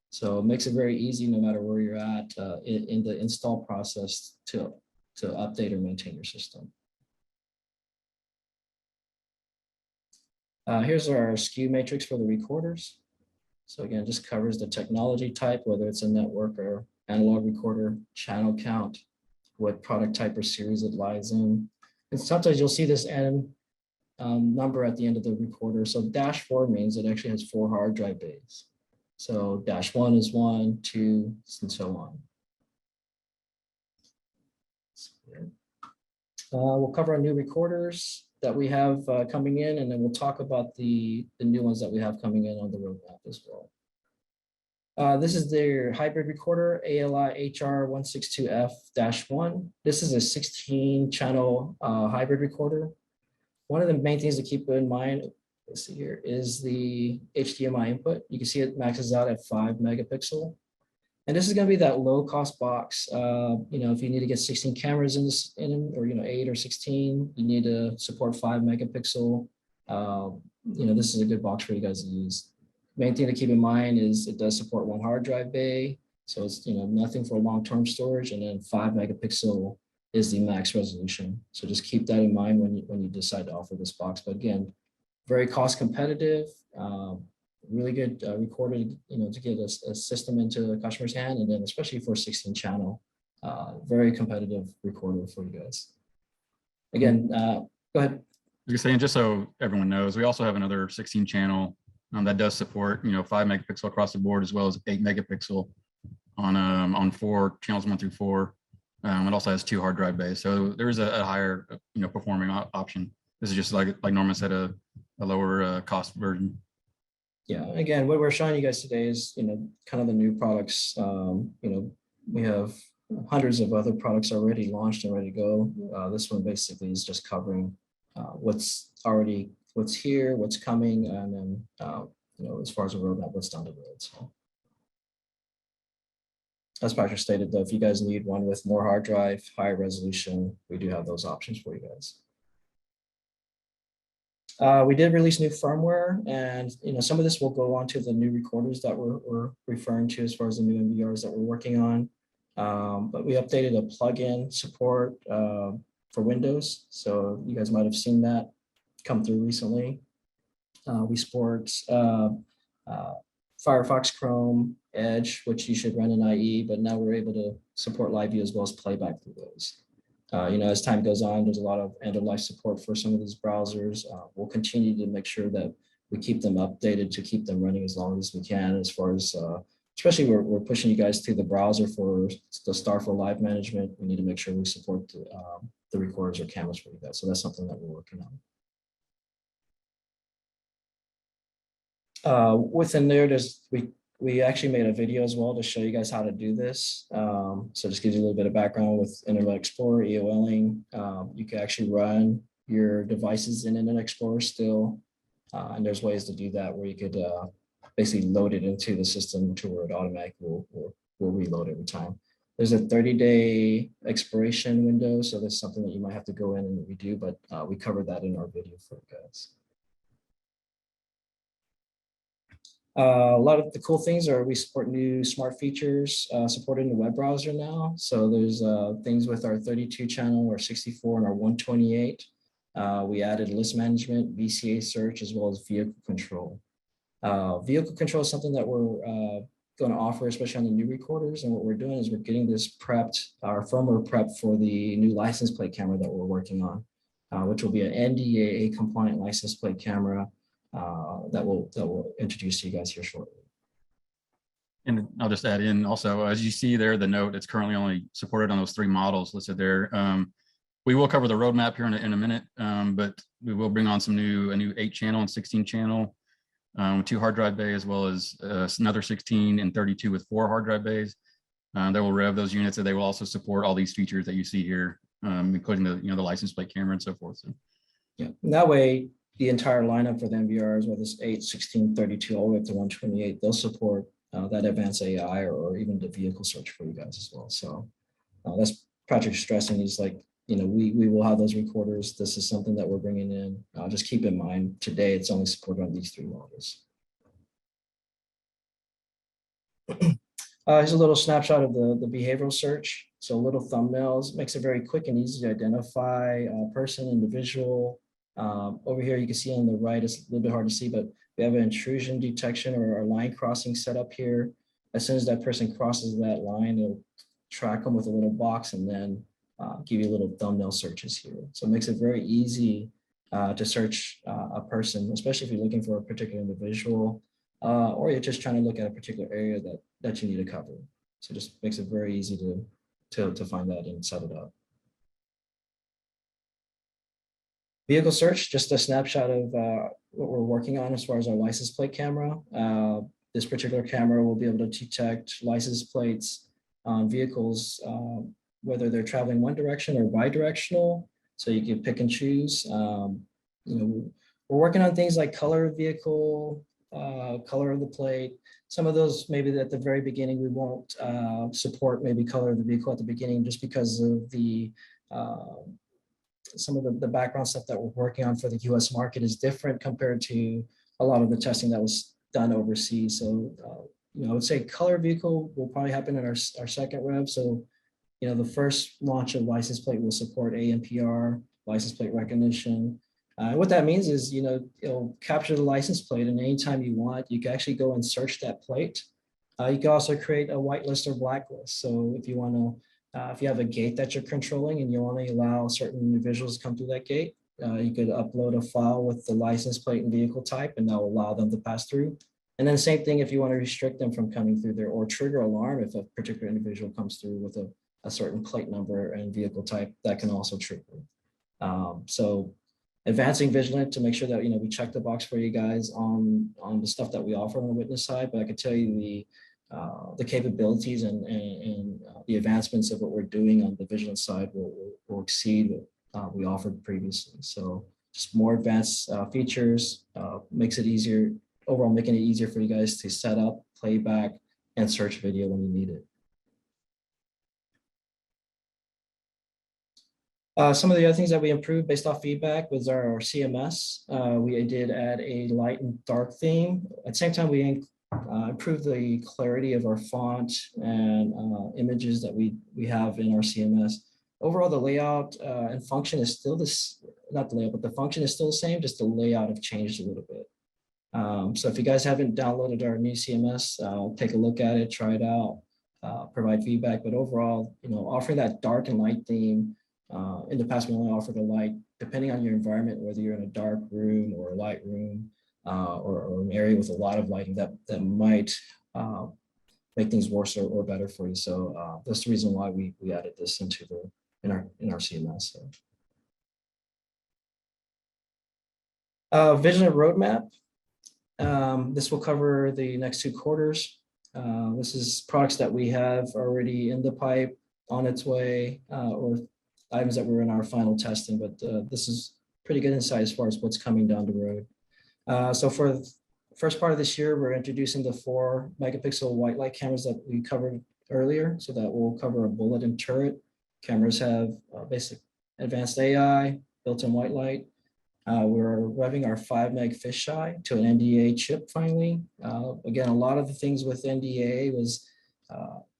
So it makes it very easy, no matter where you're at in the install process, to update or maintain your system. Here's our SKU matrix for the recorders. So again, just covers the technology type, whether it's a network or analog recorder, channel count, what product type or series it lies in. And sometimes you'll see this N number at the end of the recorder. So -4 means it actually has 4 hard drive bays. So -1 is 1, 2, and so on. We'll cover our new recorders that we have coming in, and then we'll talk about the new ones that we have coming in on the roadmap as well. This is their hybrid recorder, ALI HR162F-1. This is a 16-channel hybrid recorder. One of the main things to keep in mind, let's see here, is the HDMI input. You can see it maxes out at 5 megapixel. And this is going to be that low-cost box. If you need to get 16 cameras in this, or 8 or 16, you need to support 5 megapixel. This is a good box for you guys to use. Main thing to keep in mind is it does support 1 hard drive bay, so it's nothing for long-term storage, and then 5 megapixel is the max resolution. So just keep that in mind when you decide to offer this box. But again, very cost competitive. Really good recorder, to get a system into the customer's hand, and then especially for 16 channel, very competitive recorder for you guys. Again, go ahead.
You're saying, just so everyone knows, we also have another 16 channel that does support 5 megapixel across the board, as well as 8 megapixel on 4 channels 1 through 4. It also has 2 hard drive bays, so there is a higher performing option. This is just like Norman said, a lower cost version.
Yeah, again, what we're showing you guys today is, kind of the new products. We have hundreds of other products already launched and ready to go. This one basically is just covering what's here, what's coming, and then, as far as the roadmap, what's down the road. So, as Patrick stated, though, if you guys need one with more hard drive, higher resolution, we do have those options for you guys. We did release new firmware, and some of this will go on to the new recorders that we're referring to as far as the new NVRs that we're working on. But we updated a plugin support for Windows, so you guys might have seen that come through recently. We support Firefox, Chrome, Edge, which you should run in IE, but now we're able to support live view as well as playback through those. As time goes on, there's a lot of end-of-life support for some of these browsers. We'll continue to make sure that we keep them updated to keep them running as long as we can, as far as, especially we're pushing you guys through the browser for the Star for Live management. We need to make sure we support the recorders or cameras for you guys. So that's something that we're working on. Within there, we actually made a video as well to show you guys how to do this. So just gives you a little bit of background with Internet Explorer, EOLing. You can actually run your devices in Internet Explorer still. And there's ways to do that where you could basically load it into the system to where it automatically will reload every time. There's a 30-day expiration window, so that's something that you might have to go in and redo, but we covered that in our video for you guys. A lot of the cool things are we support new smart features supported in the web browser now. So there's things with our 32 channel, our 64, and our 128. We added list management, VCA search, as well as vehicle control. Vehicle control is something that we're going to offer, especially on the new recorders. And what we're doing is we're getting this prepped, our firmware prepped for the new license plate camera that we're working on, which will be an NDAA compliant license plate camera. That will introduce to you guys here shortly.
And I'll just add in also, as you see there, the note, it's currently only supported on those 3 models listed there. We will cover the roadmap here in a minute, but we will bring on a new 8 channel and 16 channel, 2 hard drive bay, as well as another 16 and 32 with 4 hard drive bays. That will rev those units, and they will also support all these features that you see here, including the license plate camera and so forth. So.
Yeah, and that way, the entire lineup for the NVRs, whether it's 8, 16, 32, all the way up to 128, they'll support that advanced AI or even the vehicle search for you guys as well. So that's Patrick stressing. He's like, we will have those recorders. This is something that we're bringing in. Just keep in mind, today it's only supported on these 3 models. Here's a little snapshot of the behavioral search. So little thumbnails makes it very quick and easy to identify a person, individual, Over here, you can see on the right, it's a little bit hard to see, but we have an intrusion detection or a line crossing set up here. As soon as that person crosses that line, it'll track them with a little box and then give you little thumbnail searches here. So it makes it very easy to search a person, especially if you're looking for a particular individual or you're just trying to look at a particular area that you need to cover. So it just makes it very easy to find that and set it up. Vehicle search, just a snapshot of what we're working on as far as our license plate camera. This particular camera will be able to detect license plates on vehicles, whether they're traveling one direction or bi-directional. So you can pick and choose. We're working on things like color of vehicle, color of the plate. Some of those maybe at the very beginning we won't support maybe color of the vehicle at the beginning just because of the some of the background stuff that we're working on for the US market is different compared to a lot of the testing that was done overseas. So, I would say color vehicle will probably happen in our second rev. So, the first launch of license plate will support ANPR, license plate recognition. What that means is, it'll capture the license plate and anytime you want, you can actually go and search that plate. You can also create a whitelist or blacklist. So if you want to if you have a gate that you're controlling and you only allow certain individuals to come through that gate, you could upload a file with the license plate and vehicle type, and that will allow them to pass through. And then same thing if you want to restrict them from coming through there or trigger alarm if a particular individual comes through with a certain plate number and vehicle type, that can also trigger. So advancing Vigilant to make sure that we check the box for you guys on the stuff that we offer on the witness side, but I can tell you the capabilities and the advancements of what we're doing on the Vigilant side will exceed what we offered previously. So just more advanced features makes it easier, overall making it easier for you guys to set up, playback, and search video when you need it. Some of the other things that we improved based off feedback was our CMS. We did add a light and dark theme. At the same time, we improved the clarity of our font and images that we have in our CMS. Overall, the layout and function is still not the layout, but the function is still the same, just the layout have changed a little bit. So if you guys haven't downloaded our new CMS, take a look at it, try it out, provide feedback. But overall, offering that dark and light theme, in the past, we only offered a light, depending on your environment, whether you're in a dark room or a light room, or an area with a lot of lighting that might make things worse or better for you. So that's the reason why we added this in our CMS. So. Vigilant roadmap. This will cover the next 2 quarters. This is products that we have already in the pipe, on its way, or items that were in our final testing, but this is pretty good insight as far as what's coming down the road. So for the first part of this year, we're introducing the 4 megapixel white light cameras that we covered earlier. So that will cover a bullet and turret. Cameras have basic advanced AI, built-in white light. We're revving our 5 meg fisheye to an NDA chip finally. Again, a lot of the things with NDA was,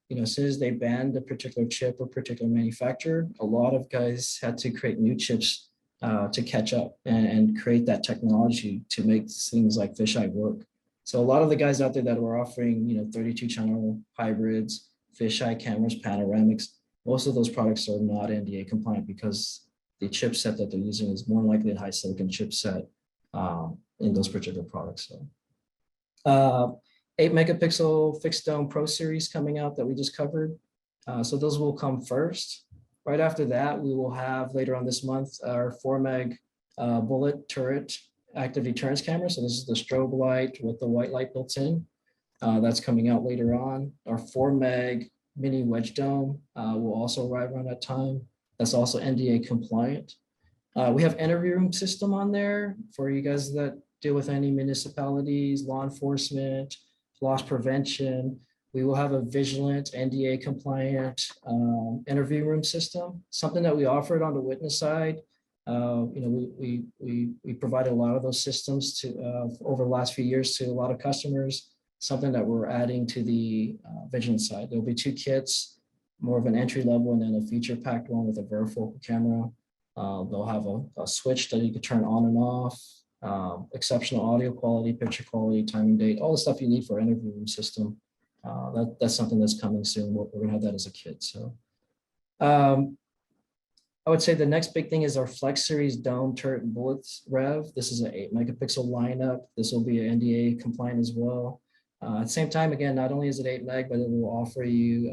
as soon as they banned a particular chip or particular manufacturer, a lot of guys had to create new chips to catch up and create that technology to make things like fisheye work. So a lot of the guys out there that were offering, 32 channel hybrids, fisheye cameras, panoramics, most of those products are not NDA compliant because the chipset that they're using is more likely a high silicon chipset in those particular products. So 8 megapixel fixed dome Pro series coming out that we just covered. So those will come first. Right after that, we will have later on this month our 4 meg bullet turret active deterrence camera. So this is the strobe light with the white light built in. That's coming out later on. Our 4 meg mini wedge dome will also arrive around that time. That's also NDA compliant. We have interview room system on there for you guys that deal with any municipalities, law enforcement, loss prevention. We will have a Vigilant NDA compliant interview room system, something that we offered on the witness side. We provided a lot of those systems to over the last few years to a lot of customers, something that we're adding to the Vigilant side. There'll be 2 kits, more of an entry level and then a feature packed one with a varifocal camera. They'll have a switch that you can turn on and off, exceptional audio quality, picture quality, time and date, all the stuff you need for an interview room system. That's something that's coming soon. We're gonna have that as a kit. So I would say the next big thing is our Flex Series Dome Turret and Bullets Rev. This is an 8 megapixel lineup. This will be an NDA compliant as well. At the same time, again, not only is it 8 meg, but it will offer you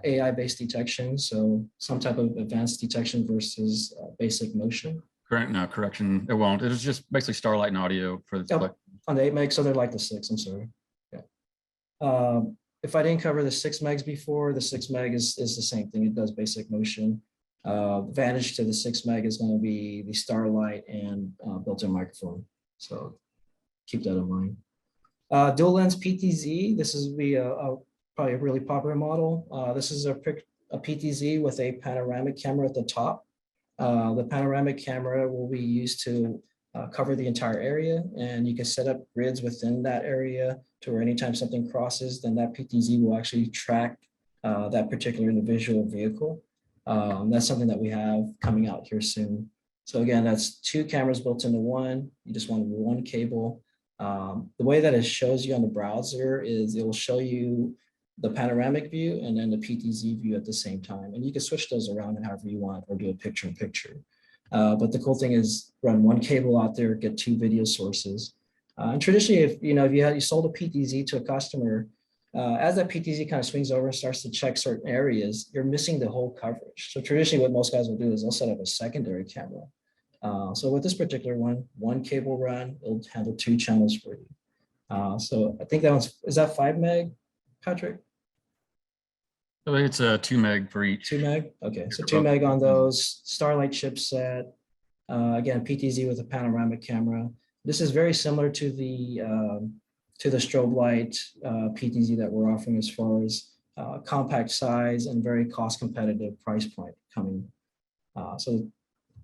AI-based detection. So some type of advanced detection versus basic motion.
Correct. No, correction. It won't. It was just basically Starlight and audio for the
Yep. On the 8 meg, so they're like the 6, I'm sorry. Yeah. If I didn't cover the 6 megs before, the 6 meg is the same thing. It does basic motion. Advantage to the 6 meg is going to be the Starlight and built-in microphone. So keep that in mind. Dual lens PTZ. This is probably a really popular model. This is a PTZ with a panoramic camera at the top. The panoramic camera will be used to cover the entire area, and you can set up grids within that area to where anytime something crosses, then that PTZ will actually track that particular individual vehicle. That's something that we have coming out here soon. So again, that's 2 cameras built into one. You just want 1 cable. The way that it shows you on the browser is it will show you the panoramic view and then the PTZ view at the same time. And you can switch those around however you want or do a picture-in-picture. But the cool thing is run 1 cable out there, get 2 video sources. And traditionally, if you sold a PTZ to a customer, as that PTZ kind of swings over and starts to check certain areas, you're missing the whole coverage. So traditionally what most guys will do is they'll set up a secondary camera. So with this particular one, 1 cable run, it'll handle 2 channels for you. So I think is that 5 meg, Patrick?
I think it's 2 meg for each.
2 meg? Okay, so 2 meg on those. Starlight chipset. Again, PTZ with a panoramic camera. This is very similar to the strobe light PTZ that we're offering as far as compact size and very cost competitive price point coming. So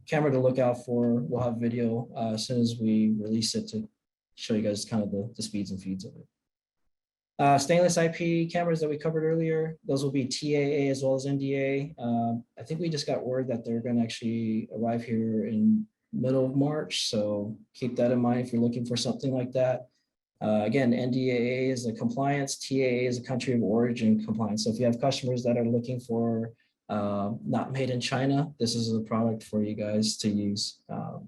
camera to look out for. We'll have video as soon as we release it to show you guys kind of the speeds and feeds of it. Stainless IP cameras that we covered earlier, those will be TAA as well as NDA. I think we just got word that they're going to actually arrive here in middle of March. So keep that in mind if you're looking for something like that. Again, NDAA is a compliance, TAA is a country of origin compliance. So if you have customers that are looking for not made in China, this is a product for you guys to use.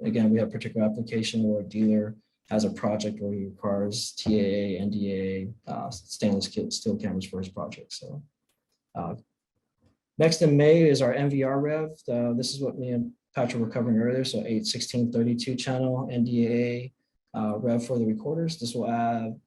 Again, we have a particular application where a dealer has a project where he requires TAA, NDA, stainless steel cameras for his project. So next in May is our NVR rev. This is what me and Patrick were covering earlier. So 8, 16, 32 channel NDA rev for the recorders. This will add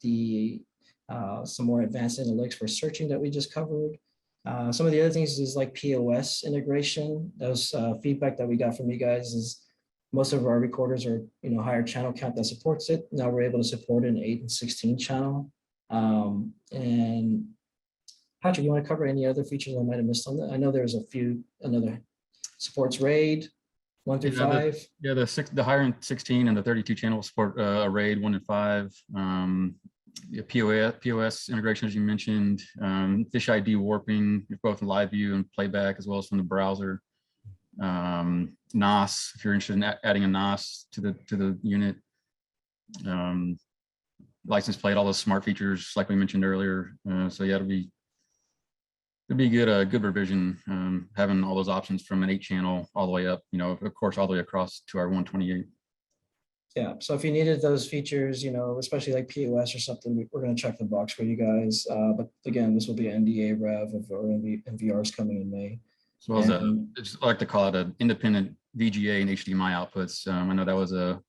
some more advanced analytics for searching that we just covered. Some of the other things is like POS integration. Those feedback that we got from you guys is most of our recorders are higher channel count that supports it. Now we're able to support an 8 and 16 channel. And Patrick, you want to cover any other features I might have missed on that? I know there's another supports RAID 1 through 5.
The higher end 16 and the 32 channel support RAID 1 and 5. POS integration, as you mentioned, Fish ID warping, both in live view and playback, as well as from the browser. NOS, if you're interested in adding a NOS to the unit. License plate, all those smart features like we mentioned earlier. So yeah, it'll be good revision, having all those options from an 8 channel all the way up, of course, all the way across to our 128.
Yeah, so if you needed those features, especially like POS or something, we're going to check the box for you guys. But again, this will be an NDA rev of our NVRs coming in May.
As well as I like to call it an independent VGA and HDMI outputs. I know that was a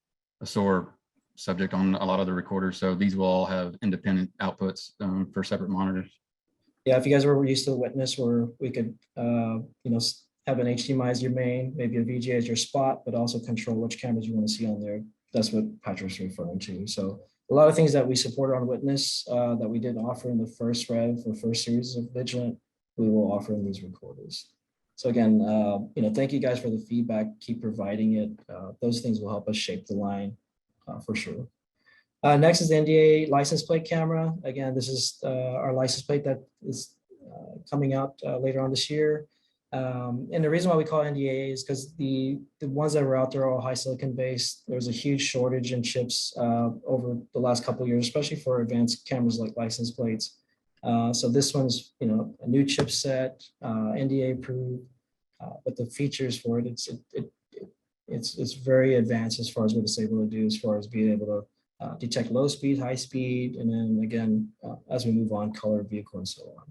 sore subject on a lot of the recorders. So these will all have independent outputs for separate monitors.
Yeah, if you guys were used to the Witness where we could, have an HDMI as your main, maybe a VGA as your spot, but also control which cameras you want to see on there. That's what Patrick's referring to. So a lot of things that we support on Witness that we didn't offer in the first rev or first series of Vigilant, we will offer in these recorders. So again, thank you guys for the feedback. Keep providing it. Those things will help us shape the line for sure. Next is the NDA license plate camera. Again, this is our license plate that is coming out later on this year. And the reason why we call it NDA is because the ones that were out there are all high silicon based. There was a huge shortage in chips over the last couple of years, especially for advanced cameras like license plates. So this one's, you know, a new chipset, NDA approved, but the features for it, it's very advanced as far as what it's able to do, as far as being able to detect low speed, high speed, and then again, as we move on, color, vehicle, and so on.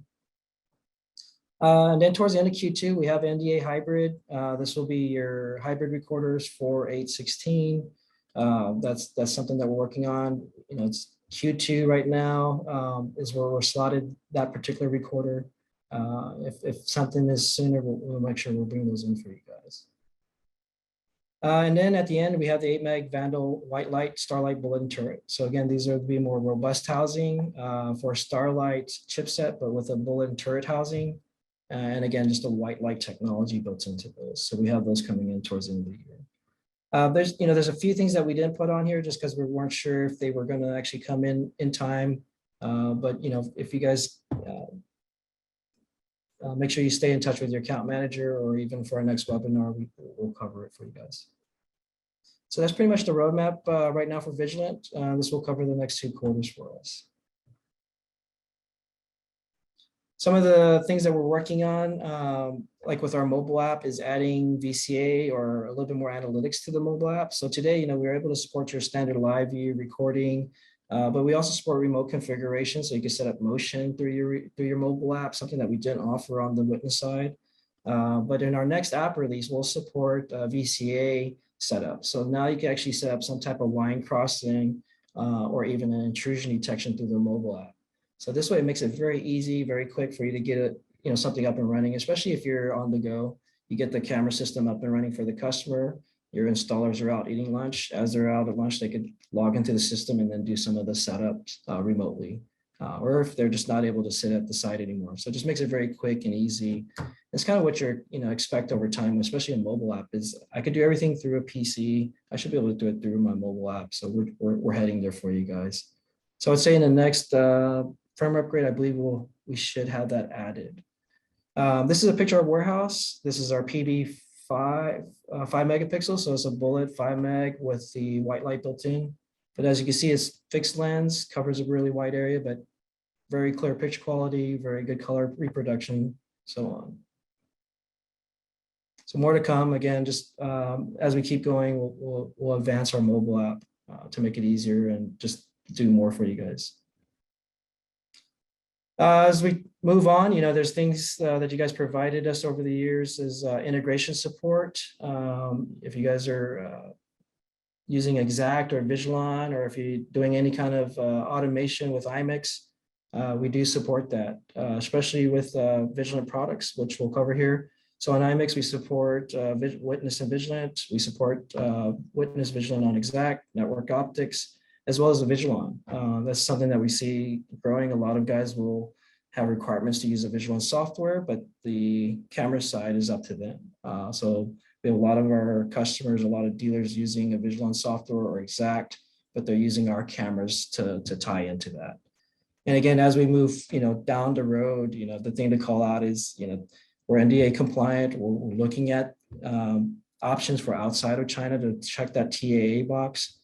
And then towards the end of Q2, we have NDA hybrid. This will be your hybrid recorders for 816. That's something that we're working on. You know, it's Q2 right now is where we're slotted that particular recorder. If something is sooner, we'll make sure we'll bring those in for you guys. And then at the end, we have the 8 meg Vandal white light Starlight bulletin turret. So again, these are be more robust housing for Starlight chipset, but with a bulletin turret housing. And again, just a white light technology built into those. So we have those coming in towards the end of the year. There's a few things that we didn't put on here just because we weren't sure if they were going to actually come in time. But if you guys make sure you stay in touch with your account manager, or even for our next webinar, we'll cover it for you guys. So that's pretty much the roadmap right now for Vigilant. This will cover the next 2 quarters for us. Some of the things that we're working on, like with our mobile app, is adding VCA or a little bit more analytics to the mobile app. So today, we were able to support your standard live view recording, but we also support remote configuration, so you can set up motion through your mobile app, something that we didn't offer on the witness side. But in our next app release, we'll support VCA setup. So now you can actually set up some type of line crossing or even an intrusion detection through the mobile app. So this way it makes it very easy, very quick for you to get it, something up and running, especially if you're on the go. You get the camera system up and running for the customer. Your installers are out eating lunch. As they're out at lunch, they could log into the system and then do some of the setups remotely. Or if they're just not able to sit at the site anymore. So it just makes it very quick and easy. It's kind of what you're, expect over time, especially a mobile app, is I could do everything through a PC. I should be able to do it through my mobile app. So we're heading there for you guys. So I'd say in the next firmware upgrade, I believe we should have that added. This is a picture of warehouse. This is our PD 5 megapixels. So it's a bullet 5 meg with the white light built in. But as you can see, it's fixed lens, covers a really wide area, but very clear picture quality, very good color reproduction, so on. So more to come. Again, just as we keep going, we'll advance our mobile app to make it easier and just do more for you guys. As we move on, there's things that you guys provided us over the years is integration support. If you guys are using Exact or Vigilant, or if you're doing any kind of automation with IMIX, we do support that, especially with Vigilant products, which we'll cover here. So on IMIX, we support Witness and Vigilant. We support Witness, Vigilant on Exact, network optics, as well as the Vigilant. That's something that we see growing. A lot of guys will have requirements to use the Vigilant software, but the camera side is up to them. So we have a lot of our customers, a lot of dealers using a Vigilant software or Exact, but they're using our cameras to tie into that. And again, as we move, down the road, the thing to call out is, we're NDA compliant. We're looking at options for outside of China to check that TAA box.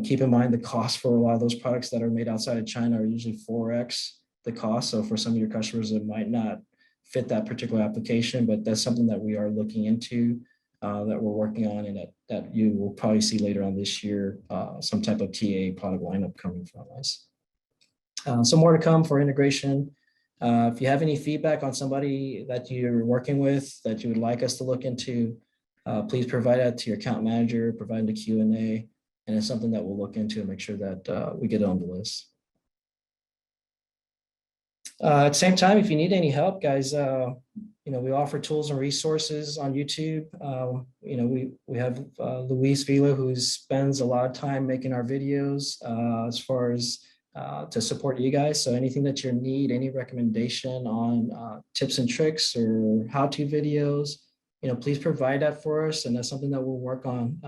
Keep in mind the cost for a lot of those products that are made outside of China are usually 4x the cost. So for some of your customers, it might not fit that particular application, but that's something that we are looking into, that we're working on, and that you will probably see later on this year, some type of TA product lineup coming from us. So more to come for integration. If you have any feedback on somebody that you're working with that you would like us to look into, please provide that to your account manager, provide the Q&A, and it's something that we'll look into and make sure that we get it on the list. At the same time, if you need any help, guys, we offer tools and resources on YouTube. We have Luis Vila, who spends a lot of time making our videos as far as to support you guys. So anything that you need, any recommendation on tips and tricks or how-to videos, please provide that for us. And that's something that we'll work on,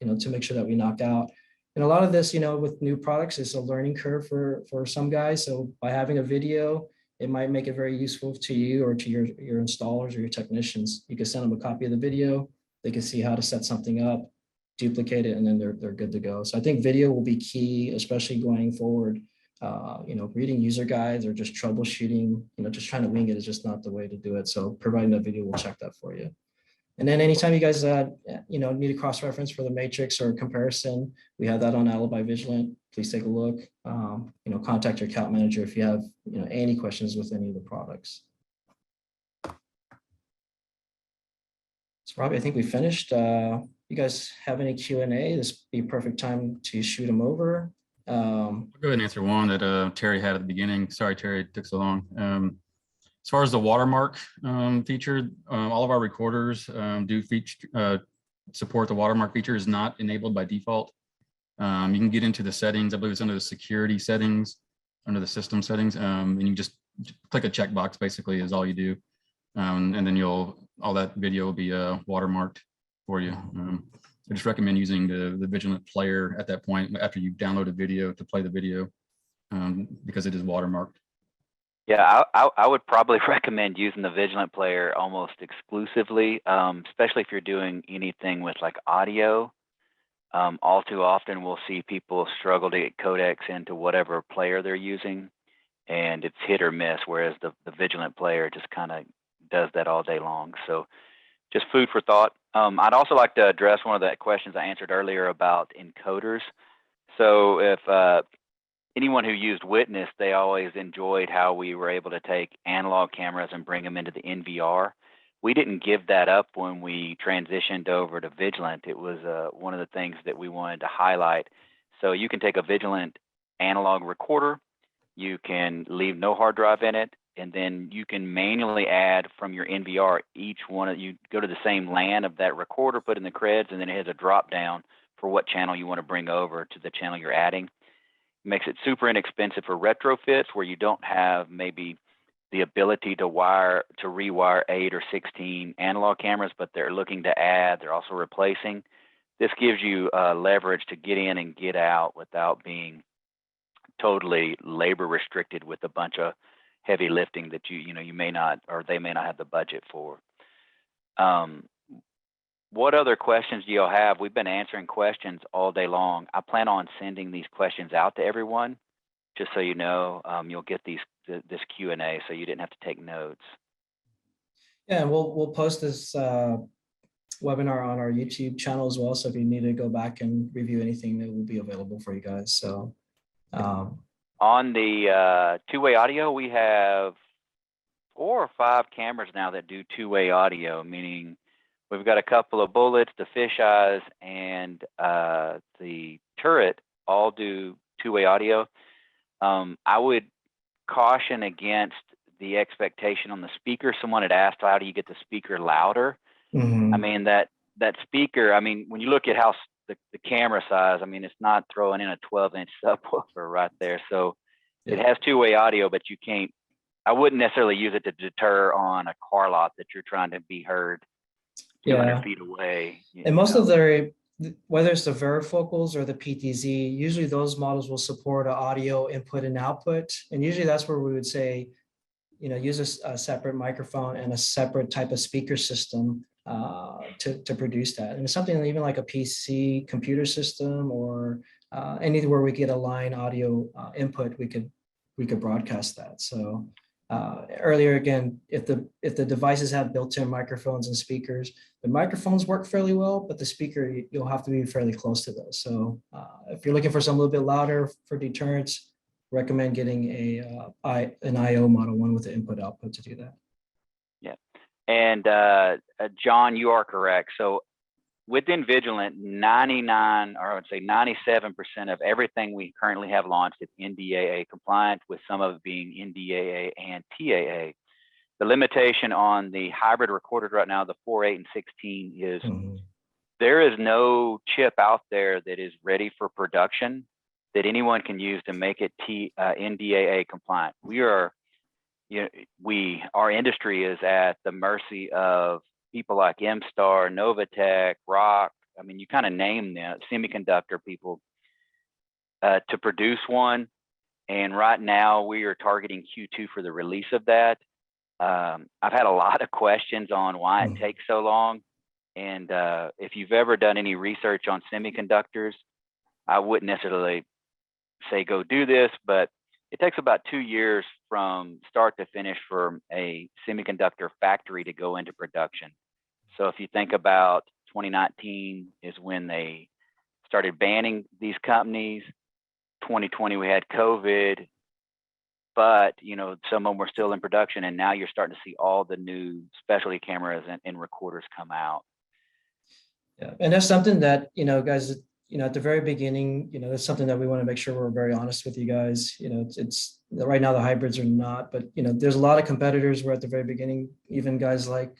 to make sure that we knock out. And a lot of this, with new products is a learning curve for some guys. So by having a video, it might make it very useful to you or to your installers or your technicians. You can send them a copy of the video. They can see how to set something up, duplicate it, and then they're good to go. So I think video will be key, especially going forward. Reading user guides or just troubleshooting, just trying to wing it is just not the way to do it. So providing that video will check that for you. And then anytime you guys, need a cross-reference for the matrix or comparison, we have that on Alibi Vigilant. Please take a look. Contact your account manager if you have, any questions with any of the products. So Robbie, I think we finished. You guys have any Q&A? This would be a perfect time to shoot them over.
I'll go ahead and answer one that Terry had at the beginning. Sorry, Terry, it took so long. As far as the watermark feature, all of our recorders do support the watermark feature. Is not enabled by default. You can get into the settings. I believe it's under the security settings, under the system settings, and you just click a checkbox. Basically, is all you do, and then all that video will be watermarked for you. I just recommend using the Vigilant player at that point after you download a video to play the video, because it is watermarked.
Yeah, I would probably recommend using the Vigilant player almost exclusively, especially if you're doing anything with like audio. All too often we'll see people struggle to get codecs into whatever player they're using, and it's hit or miss, whereas the Vigilant player just kind of does that all day long. So just food for thought. I'd also like to address one of the questions I answered earlier about encoders. So if anyone who used Witness, they always enjoyed how we were able to take analog cameras and bring them into the NVR. We didn't give that up when we transitioned over to Vigilant. It was one of the things that we wanted to highlight. So you can take a Vigilant analog recorder, you can leave no hard drive in it, and then you can manually add from your NVR each one. You go to the same LAN of that recorder, put in the creds, and then it has a drop down for what channel you want to bring over to the channel you're adding. It makes it super inexpensive for retrofits where you don't have maybe the ability to rewire 8 or 16 analog cameras, but they're looking to add, they're also replacing. This gives you leverage to get in and get out without being totally labor restricted with a bunch of heavy lifting that you may not, or they may not have the budget for. What other questions do y'all have? We've been answering questions all day long. I plan on sending these questions out to everyone, just so you know. You'll get this Q&A, so you didn't have to take notes.
Yeah, and we'll post this webinar on our YouTube channel as well. So if you need to go back and review anything, that will be available for you guys. So
on the two-way audio, we have 4 or 5 cameras now that do two-way audio, meaning we've got a couple of bullets, the fisheyes, and the turret all do two-way audio. I would caution against the expectation on the speaker. Someone had asked, how do you get the speaker louder?
mm-hmm.
I mean, that speaker, I mean, when you look at how the camera size, I mean, it's not throwing in a 12-inch subwoofer right there. So
Yeah.
It has two-way audio, but you can't, I wouldn't necessarily use it to deter on a car lot that you're trying to be heard 200 feet away.
And most of their, whether it's the varifocals or the PTZ, usually those models will support an audio input and output. And usually that's where we would say, use a separate microphone and a separate type of speaker system to produce that. And it's something even like a PC computer system or anywhere we get a line audio input, we could broadcast that. So earlier again, if the devices have built-in microphones and speakers, the microphones work fairly well, but the speaker, you'll have to be fairly close to those. So if you're looking for something a little bit louder for deterrence, recommend getting an IO model, one with the input output to do that.
Yeah, and John, you are correct. So within Vigilant, 99, or I would say 97% of everything we currently have launched is NDAA compliant, with some of it being NDAA and TAA. The limitation on the hybrid recorders right now, the 4, 8, and 16, is there is no chip out there that is ready for production that anyone can use to make it NDAA compliant. Our industry is at the mercy of people like MStar, Novatech, Rock. I mean, you kind of name them, semiconductor people, to produce one. And right now we are targeting Q2 for the release of that. I've had a lot of questions on why it takes so long. And if you've ever done any research on semiconductors, I wouldn't necessarily say go do this, but it takes about 2 years from start to finish for a semiconductor factory to go into production. So if you think about 2019 is when they started banning these companies. 2020 we had COVID, but you know, some of them were still in production, and now you're starting to see all the new specialty cameras and recorders come out.
Yeah, and that's something that, you know, guys, you know, at the very beginning, you know, that's something that we want to make sure we're very honest with you guys. You know, it's right now the hybrids are not, but you know, there's a lot of competitors where at the very beginning, even guys like,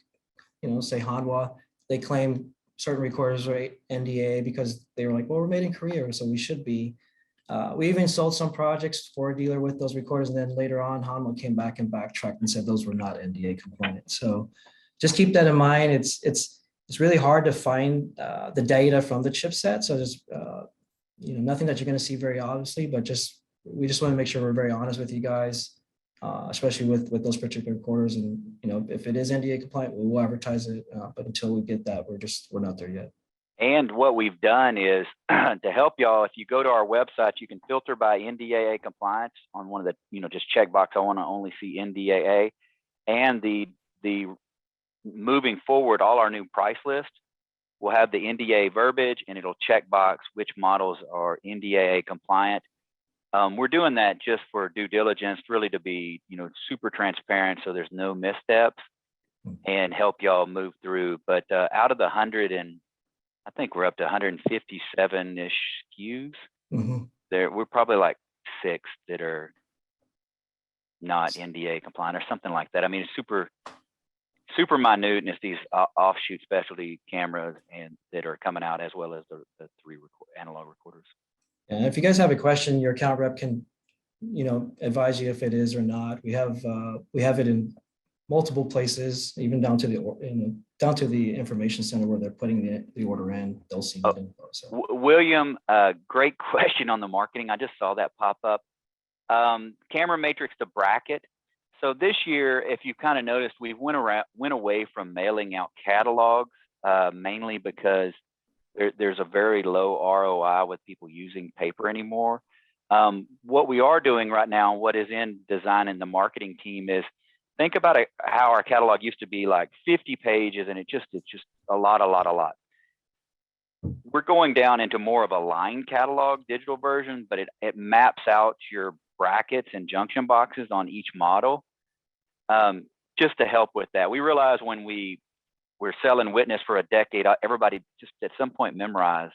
you know, say Hanwha, they claim certain recorders are NDA because they were like, well, we're made in Korea, so we should be. We even sold some projects for a dealer with those recorders, and then later on, Hanwha came back and backtracked and said those were not NDA compliant. So just keep that in mind. It's really hard to find the data from the chipset. So there's you know, nothing that you're going to see very obviously, but we just want to make sure we're very honest with you guys, especially with those particular recorders. And you know, if it is NDA compliant, we will advertise it. But until we get that, we're not there yet.
And what we've done is to help y'all, if you go to our website, you can filter by NDAA compliance on one of the, you know, just checkbox. I want to only see NDAA, and the moving forward, all our new price list will have the NDA verbiage, and it'll checkbox which models are NDAA compliant. We're doing that just for due diligence, really to be, you know, super transparent, so there's no missteps, and help y'all move through. But out of the 100 and I think we're up to 157-ish SKUs. We're probably like 6 that are not NDA compliant or something like that. I mean, it's super minute, and it's these offshoot specialty cameras and that are coming out, as well as the 3 analog recorders.
And if you guys have a question, your account rep can, you know, advise you if it is or not. We have it in multiple places, even down to the information center where they're putting the order in. They'll see it. So.
William, great question on the marketing. I just saw that pop up. Camera matrix to bracket. So this year, if you kind of noticed, we went away from mailing out catalogs, mainly because there's a very low ROI with people using paper anymore. What we are doing right now, what is in design in the marketing team, is think about how our catalog used to be like 50 pages, and it's just a lot. We're going down into more of a line catalog digital version, but it maps out your brackets and junction boxes on each model, just to help with that. We realized when we're selling Witness for a decade, everybody just at some point memorized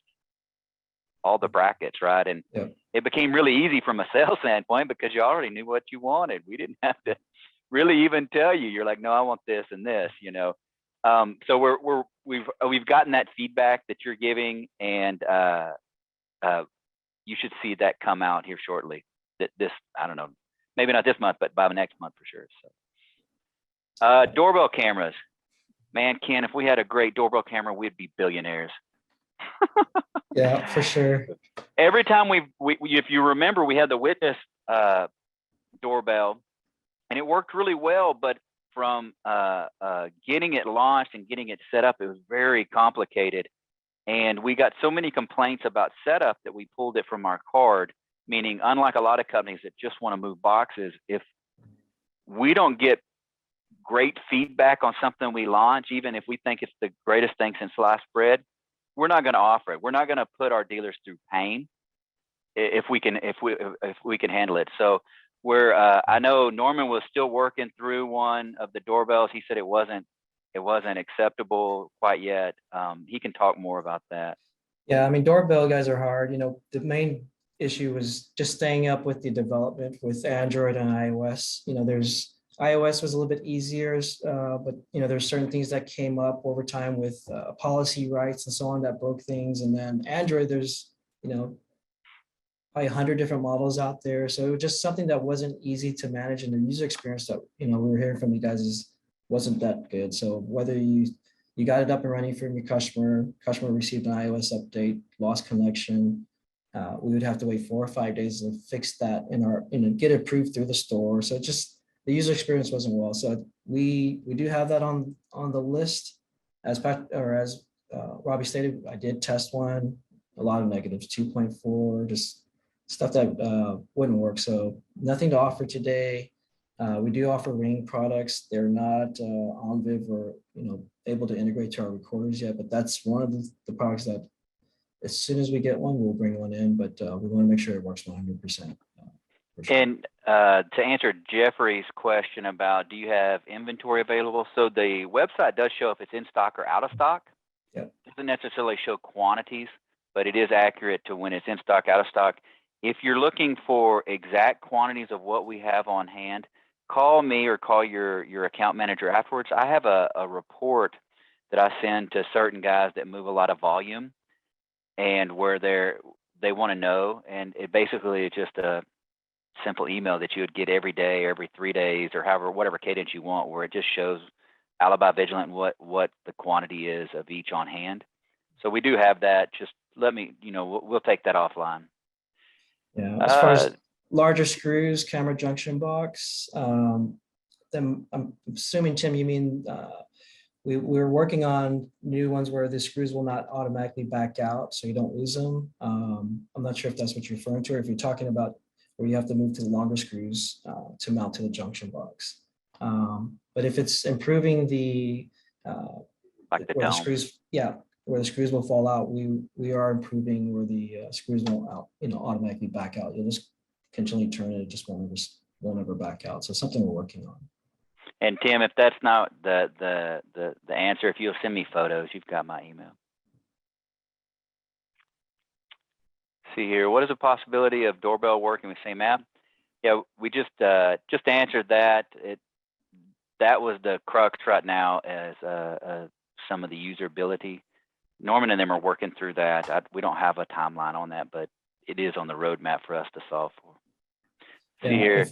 all the brackets, right? And it became really easy from a sales standpoint because you already knew what you wanted. We didn't have to really even tell you. You're like, no, I want this and this, you know. So we've gotten that feedback that you're giving, and you should see that come out here shortly. This, I don't know, maybe not this month, but by the next month for sure. So doorbell cameras, man, Ken, if we had a great doorbell camera, we'd be billionaires.
Yeah, for sure.
Every time if you remember, we had the Witness doorbell, and it worked really well, but from getting it launched and getting it set up, it was very complicated. And we got so many complaints about setup that we pulled it from our card, meaning unlike a lot of companies that just want to move boxes, if we don't get great feedback on something we launch, even if we think it's the greatest thing since sliced bread, we're not going to offer it. We're not going to put our dealers through pain if we can handle it. So I know Norman was still working through one of the doorbells. He said it wasn't acceptable quite yet. He can talk more about that.
Yeah, I mean, doorbell guys are hard. You know, the main issue was just staying up with the development with Android and iOS. You know, iOS was a little bit easier, but you know, there's certain things that came up over time with policy rights and so on that broke things. And then Android, there's, you know, probably 100 different models out there. So it was just something that wasn't easy to manage, and the user experience that, you know, we were hearing from you guys wasn't that good. So whether you got it up and running from your customer received an iOS update, lost connection, we would have to wait 4 or 5 days to fix that get it approved through the store. So just the user experience wasn't well. So we do have that on the list. As Robbie stated, I did test one, a lot of negatives, 2.4, just stuff that wouldn't work. So nothing to offer today. We do offer Ring products. They're not OnViv or able to integrate to our recorders yet, but that's one of the products that as soon as we get one, we'll bring one in, but we want to make sure it works 100%. Sure.
And to answer Jeffrey's question about, do you have inventory available? So the website does show if it's in stock or out of stock.
Yep.
It doesn't necessarily show quantities, but it is accurate to when it's in stock, out of stock. If you're looking for exact quantities of what we have on hand, call me or call your account manager afterwards. I have a report that I send to certain guys that move a lot of volume, and where they want to know, and it basically is just a simple email that you would get every day, every 3 days, or whatever cadence you want, where it just shows Alibi Vigilant what the quantity is of each on hand. So we do have that. Just let me, we'll take that offline.
Yeah, as far as larger screws, camera junction box, then I'm assuming, Tim, you mean we're working on new ones where the screws will not automatically back out, so you don't lose them. I'm not sure if that's what you're referring to, or if you're talking about where you have to move to the longer screws to mount to the junction box. But if it's improving the
like the
where
dome.
the screws, where the screws will fall out, we are improving where the screws won't automatically back out. You'll just continually turn it, it just won't ever back out. So something we're working on.
And Tim, if that's not the answer, if you'll send me photos, you've got my email. See here, what is the possibility of doorbell working with same app? Yeah, we just answered that. That was the crux right now, as some of the usability. Norman and them are working through that. We don't have a timeline on that, but it is on the roadmap for us to solve for. See here,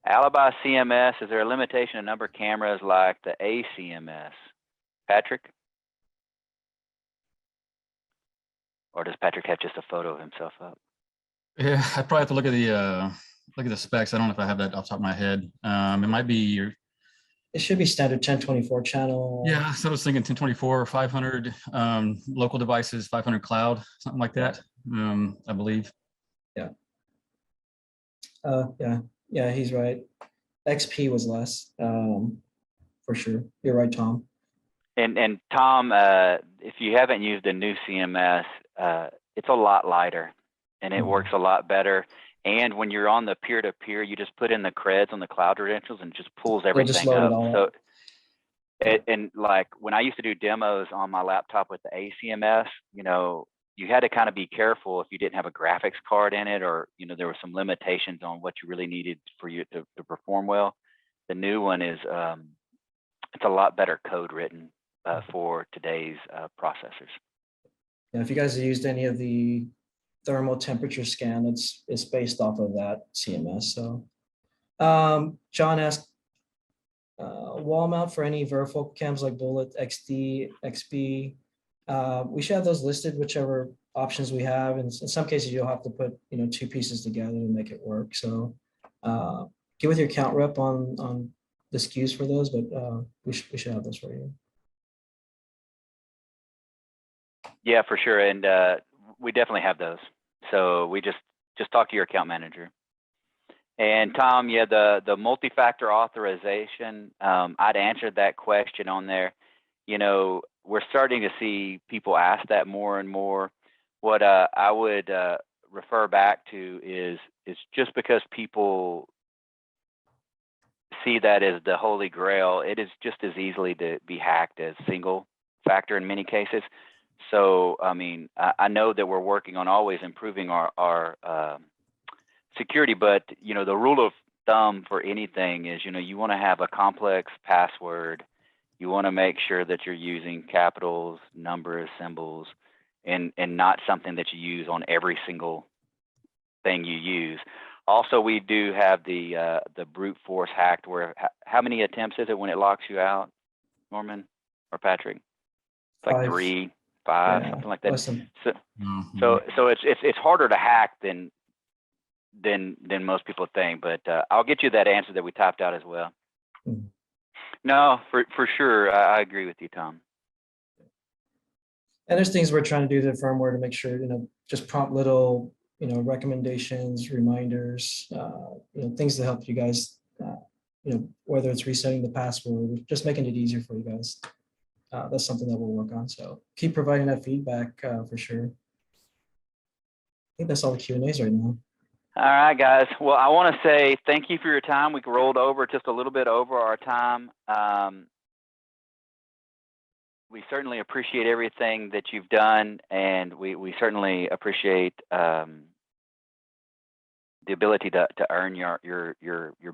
Alibi CMS, is there a limitation of number of cameras like the ACMS? Patrick? Or does Patrick have just a photo of himself up?
Yeah, I'd probably have to look at the specs. I don't know if I have that off the top of my head. It might be
It should be standard 1024 channel.
Yeah, so I was thinking 1024, 500 local devices, 500 cloud, something like that. I believe.
Yeah, he's right. XP was less, for sure. You're right, Tom.
And Tom, if you haven't used a new CMS, it's a lot lighter and it works a lot better. And when you're on the peer-to-peer, you just put in the creds on the cloud credentials and it just pulls everything up. So, and like when I used to do demos on my laptop with the ACMS, you had to kind of be careful if you didn't have a graphics card in it, or there were some limitations on what you really needed for you to perform well. The new one is it's a lot better code written for today's processors.
Yeah, if you guys have used any of the thermal temperature scan, it's based off of that CMS. So John asked, wall mount for any verifocal cams like Bullet, XD, XB. We should have those listed, whichever options we have. And in some cases, you'll have to put two pieces together to make it work. So get with your account rep on the SKUs for those, but we should have those for you.
Yeah, for sure. And we definitely have those. So we just talk to your account manager. And Tom, yeah, the multi-factor authorization, I'd answered that question on there. We're starting to see people ask that more and more. What I would refer back to is just because people see that as the holy grail, it is just as easily to be hacked as single factor in many cases. So, I mean, I know that we're working on always improving our security, but, the rule of thumb for anything is, you want to have a complex password. You want to make sure that you're using capitals, numbers, symbols, and not something that you use on every single thing you use. Also, we do have the brute force hacked, where how many attempts is it when it locks you out, Norman or Patrick? It's like 3. 5,
Yeah,
something like that.
listen,
Mhm.
So it's harder to hack than most people think. But I'll get you that answer that we typed out as well.
Mhm.
No, for sure, I agree with you, Tom.
and there's things we're trying to do to the firmware to make sure, just prompt little, recommendations, reminders, things to help you guys, whether it's resetting the password, just making it easier for you guys. That's something that we'll work on. So keep providing that feedback for sure. I think that's all the Q&As right now.
All right, guys. Well, I want to say thank you for your time. We rolled over just a little bit over our time. We certainly appreciate everything that you've done, and we certainly appreciate the ability to earn your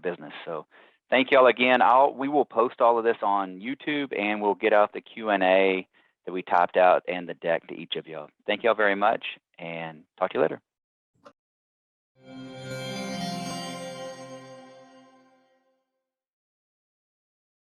business. So thank you all again. We will post all of this on YouTube, and we'll get out the Q&A that we typed out and the deck to each of y'all. Thank you all very much, and talk to you later.